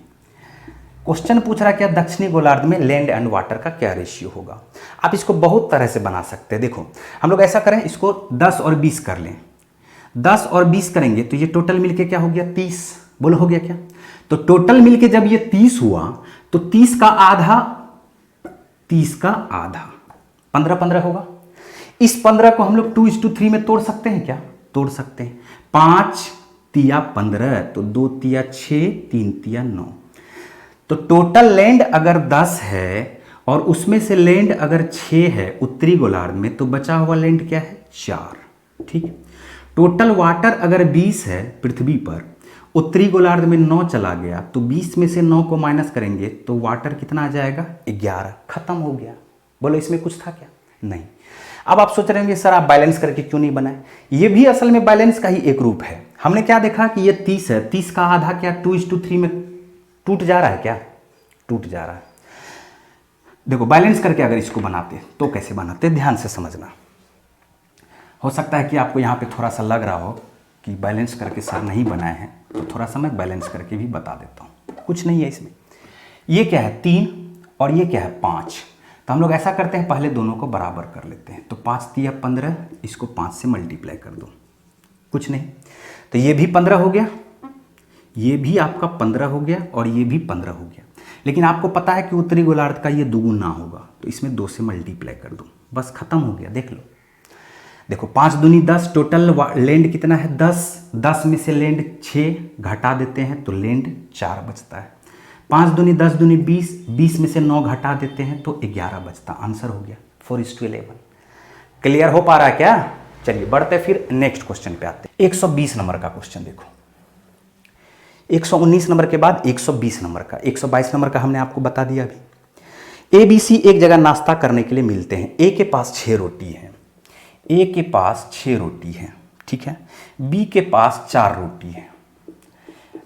क्वेश्चन पूछ रहा है क्या दक्षिणी गोलार्ध में लैंड एंड वाटर का क्या रेशियो होगा। आप इसको बहुत तरह से बना सकते हैं। देखो हम लोग ऐसा करें, इसको 10 और 20 कर लें। 10 और 20 करेंगे तो ये टोटल मिलके क्या हो गया? 30। बोलो हो गया क्या? तो टोटल मिलके जब ये 30 हुआ तो 30 का आधा 15 होगा। इस 15 को हम लोग 2:3 में तोड़ सकते हैं क्या? तोड़ सकते हैं। 5 तिया 15, तो 2 तिया 6, 3 तिया 9। तो टोटल लैंड अगर 10 है और उसमें से लैंड अगर 6 है उत्तरी गोलार्ध में, तो बचा हुआ लैंड क्या है? 4। ठीक। टोटल वाटर अगर 20 है पृथ्वी पर, उत्तरी गोलार्ध में 9 चला गया, तो 20 में से 9 को माइनस करेंगे तो वाटर कितना आ जाएगा? 11। खत्म हो गया। बोलो इसमें कुछ था क्या? नहीं। अब आप सोच रहे होंगे सर आप बैलेंस करके क्यों नहीं बनाए? ये भी असल में बैलेंस का ही एक रूप है। हमने क्या देखा कि ये 30 है, 30 का आधा क्या 2:3 में टूट जा रहा है क्या? टूट जा रहा है। देखो बैलेंस करके अगर इसको बनाते तो कैसे बनाते, ध्यान से समझना। हो सकता है कि आपको यहाँ पे थोड़ा सा लग रहा हो कि बैलेंस करके सर नहीं बनाए हैं, तो थोड़ा सा मैं बैलेंस करके भी बता देता हूँ। कुछ नहीं है इसमें। ये क्या है? 3 और ये क्या है? 5। तो हम लोग ऐसा करते हैं, पहले दोनों को बराबर कर लेते हैं। तो 5 तिया 15, इसको 5 से मल्टीप्लाई कर दो। कुछ नहीं, तो ये भी 15 हो गया, ये भी आपका 15 हो गया और ये भी 15 हो गया। लेकिन आपको पता है कि उत्तरी गोलार्ध का ये दुगुना होगा, तो इसमें 2 से मल्टीप्लाई कर दो, बस खत्म हो गया। देख लो, देखो 5 दूनी 10, टोटल लैंड कितना है? 10। 10 में से लैंड 6 घटा देते हैं तो लैंड 4 बचता है। 5 दूनी 10 दूनी 20, 20 में से 9 घटा देते हैं तो 11 बचता। आंसर हो गया 4:11। क्लियर हो पा रहा है क्या? चलिए बढ़ते फिर नेक्स्ट क्वेश्चन पे आते हैं। 120 नंबर का क्वेश्चन देखो। 119 नंबर के बाद 120 नंबर का, 122 नंबर का हमने आपको बता दिया अभी। ABC एक जगह नाश्ता करने के लिए मिलते हैं। A के पास 6 रोटी है, A के पास 6 रोटी है, ठीक है। B के पास 4 रोटी है।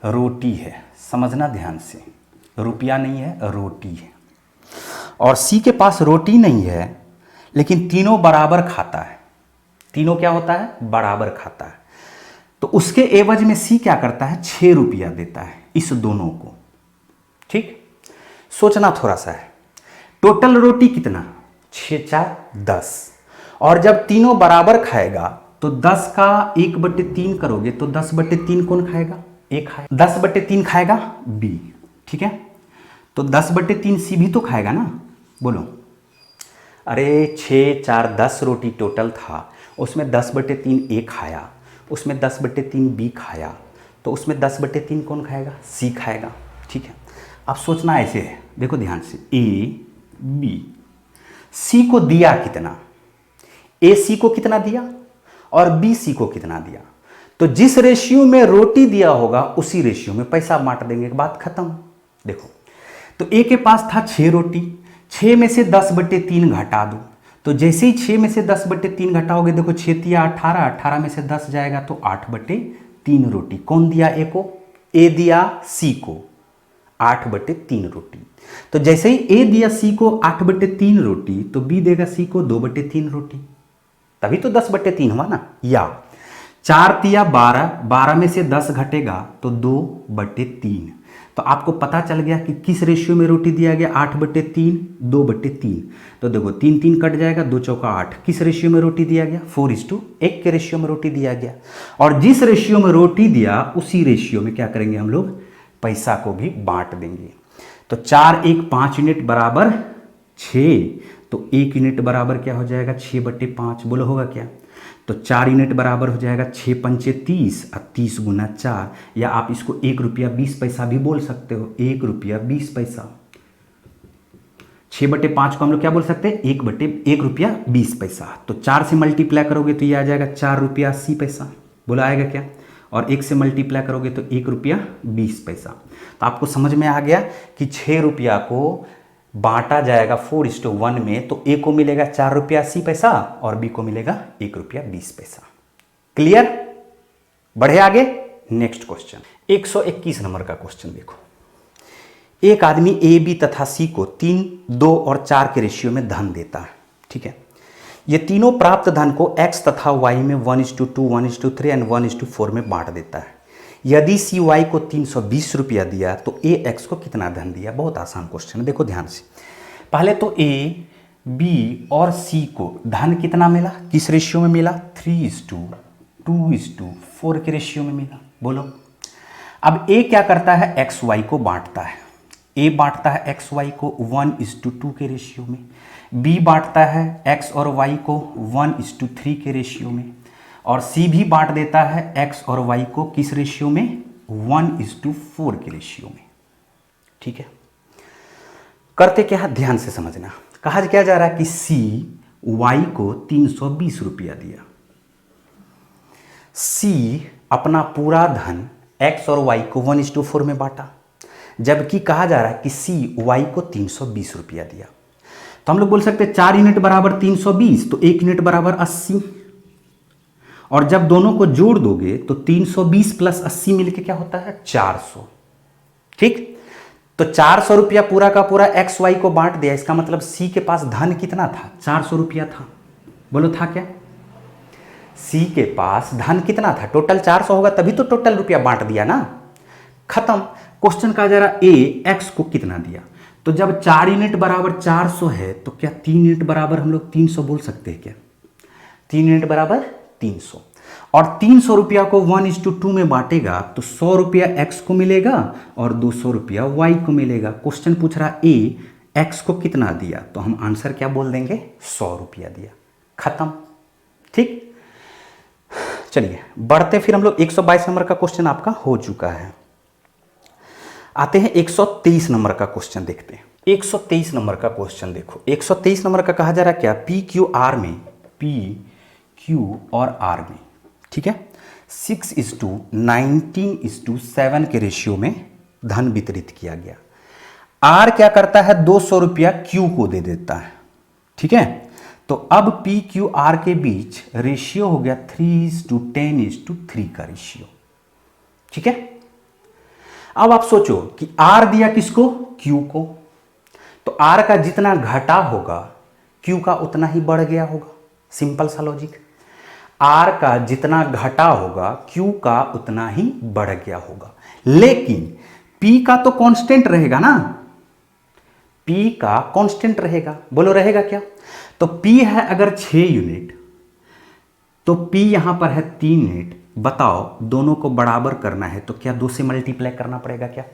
रोटी है, समझना ध्यान से, रुपया नहीं है, रोटी है। और C के पास रोटी नहीं है, लेकिन तीनों बराबर खाता है। तीनों क्या होता है? बराबर खाता है। तो उसके एवज में C क्या करता है? 6 रुपया देता है इस दोनों को। ठीक, सोचना थोड़ा सा है। टोटल रोटी कितना? 6 4 10। और जब तीनों बराबर खाएगा तो 10 का 1/3 करोगे तो 10/3 कौन खाएगा? A खाएगा। 10/3 खाएगा B, ठीक है। तो 10/3 C भी तो खाएगा ना। बोलो अरे 6 4 10 रोटी टोटल था, उसमें 10/3 ए खाया, उसमें 10/3 बी खाया, तो उसमें 10/3 कौन खाएगा? सी खाएगा। ठीक है, अब सोचना ऐसे है, देखो ध्यान से, ए बी, सी को दिया कितना, ए सी को कितना दिया और बी सी को कितना दिया, तो जिस रेशियो में रोटी दिया होगा उसी रेशियो में पैसा बांट देंगे, बात खत्म। देखो, तो ए के पास था 6 रोटी, 6 में से 10/3 घटा दो, तो जैसे ही 6 में से 10/3 घटाओगे, देखो 6 तिया 18, 18 में से 10 जाएगा तो 8/3 रोटी। कौन दिया ए को? ए दिया सी को 8/3 रोटी। तो जैसे ही ए दिया सी को 8/3 रोटी, तो बी देगा सी को 2/3 रोटी, तभी तो 10/3 हुआ ना। या 4 तिया 12, 12 में से 10 घटेगा तो 2/3। तो आपको पता चल गया कि किस रेशियो में रोटी दिया गया, 8/3, 2/3। तो देखो 3 3 कट जाएगा, 2 चौका 8। किस रेशियो में रोटी दिया गया? 4:1 के रेशियो में रोटी दिया गया। और जिस रेशियो में रोटी दिया उसी रेशियो में क्या करेंगे हम लोग? पैसा को भी बांट देंगे। तो 4 1 5 यूनिट बराबर 6, तो 1 यूनिट बराबर क्या हो जाएगा? 6/5। बोलो होगा क्या? तो 4 यूनिट बराबर हो जाएगा 6 पंचे 30 और 30 गुना 4, या आप इसको 1 रुपया 20 पैसा भी बोल सकते हो, 1 रुपया 20 पैसा। 6/5 को हम लोग क्या बोल सकते हैं? 1 रुपया 20 पैसा। तो 4 से मल्टीप्लाई करोगे तो ये आ जाएगा 4 रुपया 80 पैसा। बोला आएगा क्या? और 1 से मल्टीप्लाई करोगे तो 1 रुपया 20 पैसा। तो आपको समझ में आ गया कि 6 रुपया को बांटा जाएगा 4:1 में, तो ए को मिलेगा 4 रुपया 80 पैसा और बी को मिलेगा 1 रुपया 20 पैसा। क्लियर? बढ़े आगे, नेक्स्ट क्वेश्चन 121 नंबर का क्वेश्चन देखो। एक आदमी ए बी तथा सी को 3 2 और 4 के रेशियो में धन देता है। ठीक है, ये तीनों प्राप्त धन को x तथा y में 1:2, 1:3 एंड 1:4 में बांट देता है। यदि सी वाई को 320 रुपया दिया तो ए एक्स को कितना धन दिया? बहुत आसान क्वेश्चन है, देखो ध्यान से। पहले तो ए बी और सी को धन कितना मिला? किस रेशियो में मिला? 3:2:4 के रेशियो में मिला। बोलो, अब ए क्या करता है? एक्स वाई को बांटता है। ए बांटता है एक्स वाई को 1:2 के रेशियो में, बी बांटता है एक्स और वाई को 1:3 के रेशियो में, और सी भी बांट देता है एक्स और वाई को किस रेशियो में? 1:4 के रेशियो में। ठीक है, करते क्या है? ध्यान से समझना। कहा क्या जा रहा है कि सी वाई को 320 रुपया दिया, सी अपना पूरा धन एक्स और वाई को 1:4 में बांटा, जबकि कहा जा रहा है कि सी वाई को 320 रुपया दिया। तो हम लोग बोल सकते हैं 4 यूनिट बराबर 320, तो 1 यूनिट बराबर 80, और जब दोनों को जोड़ दोगे तो 320 + 80 मिलके क्या होता है? 400। ठीक, तो 400 रुपया पूरा का पूरा एक्स वाई को बांट दिया। इसका मतलब सी के पास धन कितना था? 400 रुपया था। बोलो था क्या? सी के पास धन कितना था? टोटल 400 होगा तभी तो टोटल रुपया बांट दिया ना। खत्म। क्वेश्चन का जरा ए एक्स को कितना दिया? तो जब 4 यूनिट बराबर 400 है तो क्या 3 यूनिट बराबर हम लोग 300 बोल सकते हैं क्या? 3 यूनिट बराबर 300, और 300 रुपया को 1:2 में बांटेगा तो 100 रुपया एक्स को मिलेगा और 200 रुपया वाई को मिलेगा। क्वेश्चन पूछ रहा ए एक्स को कितना दिया, तो हम आंसर क्या बोल देंगे? 100 रुपया दिया। खत्म। ठीक, चलिए बढ़ते फिर हम लोग 122 नंबर का क्वेश्चन आपका हो चुका है। आते हैं 123 नंबर का क्वेश्चन देखते हैं। 123 नंबर का क्वेश्चन देखो। 123 नंबर का कहा जा रहा है क्या? पी क्यू आर में, पी क्यू और आर में, ठीक है, 6:19:7 के रेशियो में धन वितरित किया गया। आर क्या करता है? 200 रुपया क्यू को दे देता है। ठीक है, तो अब पी क्यू आर के बीच रेशियो हो गया 3:10:3 का रेशियो। ठीक है, अब आप सोचो कि आर दिया किसको? क्यू को, तो आर का जितना घटा होगा क्यू का उतना ही बढ़ गया होगा। सिंपल सा लॉजिक। आर का जितना घटा होगा क्यू का उतना ही बढ़ गया होगा, लेकिन पी का तो कांस्टेंट रहेगा ना। पी का कांस्टेंट रहेगा। बोलो रहेगा क्या? तो पी है अगर 6 यूनिट तो पी यहां पर है 3 यूनिट। बताओ, दोनों को बराबर करना है तो क्या 2 से मल्टीप्लाई करना पड़ेगा क्या?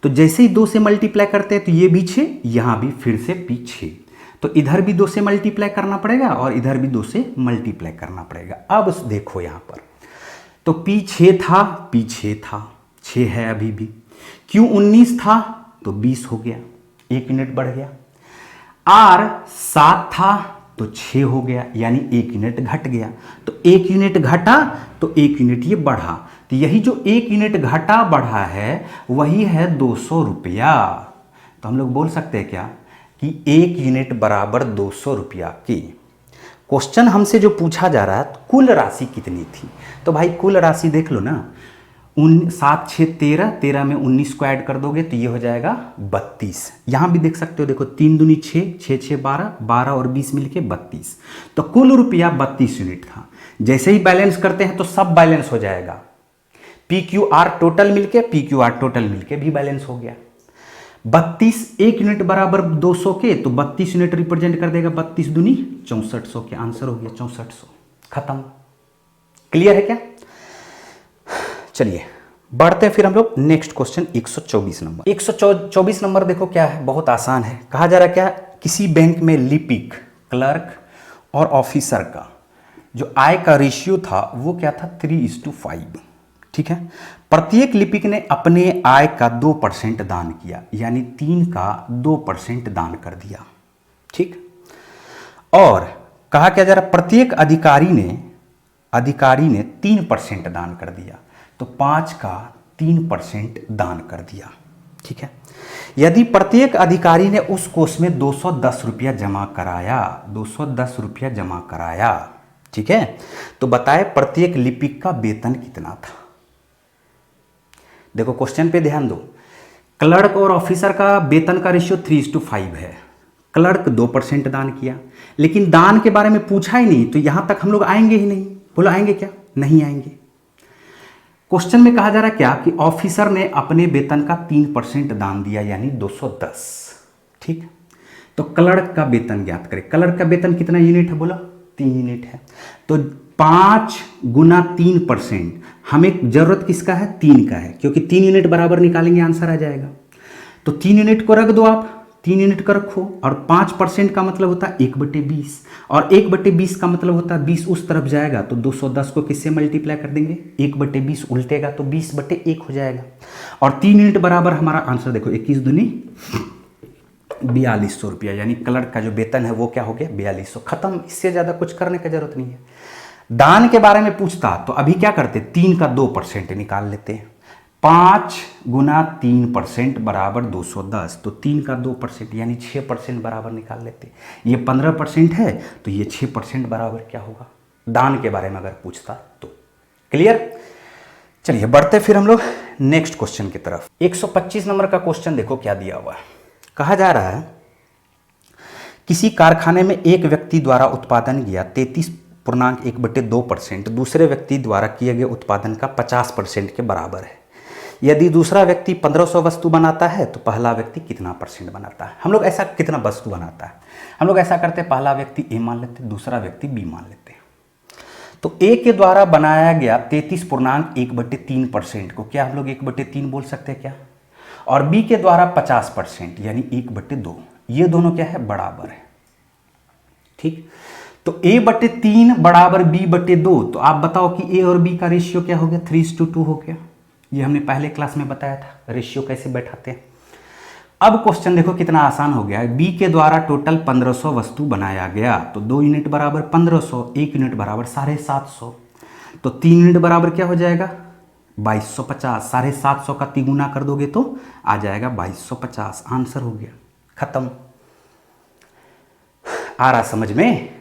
तो जैसे ही 2 से मल्टीप्लाई करते हैं तो ये भी 6, यहां भी फिर से पी 6। तो तो इधर भी 2 से मल्टीप्लाई करना पड़ेगा और इधर भी 2 से मल्टीप्लाई करना पड़ेगा। अब देखो यहाँ पर, तो P 6 था, P 6 था, 6 है अभी भी। Q 19 था तो 20 हो गया, 1 यूनिट बढ़ गया। R 7 था तो 6 हो गया, यानी 1 यूनिट घट गया। तो 1 यूनिट घटा तो 1 यूनिट ये बढ़ा, तो यही जो 1 यूनिट घटा बढ़ा है वही है 200 रुपया। तो हम लोग बोल सकते हैं क्या कि 1 यूनिट बराबर 200 रुपया की। क्वेश्चन हमसे जो पूछा जा रहा है कुल राशि कितनी थी, तो भाई कुल राशि देख लो ना, 7 6 13, 13 में 19 को ऐड कर दोगे तो ये हो जाएगा 32। यहाँ भी देख सकते हो, देखो 3 दूनी 6, 6 6 12, 12 और 20 मिलके 32। तो कुल रुपया 32 यूनिट था। जैसे ही बैलेंस करते हैं तो सब बैलेंस हो जाएगा। PQR टोटल मिलके, PQR टोटल मिलके भी बैलेंस हो गया। 32 1 यूनिट बराबर 200 के, तो 32 यूनिट रिप्रेजेंट कर देगा, 32 दूनी 6400 के, आंसर हो गया 6400। खत्म। क्लियर है क्या? चलिए बढ़ते हैं फिर हम लोग नेक्स्ट क्वेश्चन 124 नंबर। 124 नंबर देखो क्या है, बहुत आसान है। कहा जा रहा क्या, किसी बैंक में लिपिक, क्लर्क और ऑफिसर का जो आय का रेशियो था वो क्या था, 3:5। ठीक है। प्रत्येक लिपिक ने अपने आय का 2% दान किया, यानी 3 का 2% दान कर दिया। ठीक। और कहा क्या जा रहा, प्रत्येक अधिकारी ने 3% दान कर दिया, तो 5 का 3% दान कर दिया। ठीक है। यदि प्रत्येक अधिकारी ने उस कोष में 210 रुपया जमा कराया, 210 रुपया जमा कराया, ठीक है, तो बताए प्रत्येक लिपिक का वेतन कितना था। देखो क्वेश्चन पे ध्यान दो, क्लर्क और ऑफिसर का वेतन का रेशियो 3:5 है। क्लर्क 2% दान किया, लेकिन दान के बारे में पूछा ही नहीं, तो यहां तक हम लोग आएंगे ही नहीं। बोलो आएंगे क्या? नहीं आएंगे। क्वेश्चन में कहा जा रहा है क्या कि ऑफिसर ने अपने वेतन का 3% दान दिया, यानी 210। ठीक। तो क्लर्क का वेतन ज्ञात करें। क्लर्क का वेतन कितना यूनिट है, बोलो 3 यूनिट है। तो 5 गुना 3%, हमें जरूरत किसका है, 3 का है, क्योंकि 3 यूनिट बराबर निकालेंगे आंसर आ जाएगा। तो 3 यूनिट को रख दो आप, 3 यूनिट का रखो, और 5% का मतलब होता है 1/20, और 1/20 का मतलब होता है 20 उस तरफ जाएगा, तो 210 को किससे मल्टीप्लाई कर देंगे, 1/20 उल्टेगा तो 20/1 हो जाएगा। और 3 यूनिट बराबर हमारा आंसर देखो 21 दूनी 4200 रुपया, यानी क्लर्क का जो वेतन है वो क्या हो गया, 4200। खत्म। इससे ज्यादा कुछ करने की जरूरत नहीं है। दान के बारे में पूछता तो अभी क्या करते, 3 का 2% निकाल लेते हैं। 5 गुना 3% बराबर 210, तो 3 का 2% यानी 6% बराबर निकाल लेते। ये 15% है, तो ये 6% बराबर क्या होगा, दान के बारे में अगर पूछता तो। क्लियर? चलिए बढ़ते फिर हम लोग नेक्स्ट क्वेश्चन की तरफ। 125 नंबर का क्वेश्चन देखो क्या दिया हुआ है। कहा जा रहा है किसी कारखाने में एक व्यक्ति द्वारा उत्पादन किया 33.1/2% दूसरे व्यक्ति द्वारा किए गए उत्पादन का 50% के बराबर है। यदि दूसरा व्यक्ति 1500 वस्तु बनाता है तो पहला व्यक्ति कितना % बनाता है। हम लोग ऐसा कितना वस्तु बनाता है, हम लोग ऐसा करते हैं, पहला व्यक्ति ए मान लेते, दूसरा व्यक्ति बी मान लेते हैं। तो ए के द्वारा बनाया गया 33.1/3% को क्या हम लोग 1/3 बोल सकते हैं क्या, और बी के द्वारा 50% यानी 1/2, ये दोनों क्या है, बराबर है। ठीक। तो A/3 बराबर B/2, तो आप बताओ कि ए और बी का रेशियो क्या हो गया, 3:2 हो गया। ये हमने पहले क्लास में बताया था रेशियो कैसे बैठाते हैं। अब क्वेश्चन देखो कितना आसान हो गया है। बी के द्वारा टोटल 1500 वस्तु बनाया गया, तो 2 यूनिट बराबर 1500, 1 यूनिट बराबर 750, तो 3 यूनिट बराबर क्या हो जाएगा, 2250। 750 का 3 गुना कर दोगे तो आ जाएगा 2250। आंसर हो गया। खत्म। आ रहा समझ में?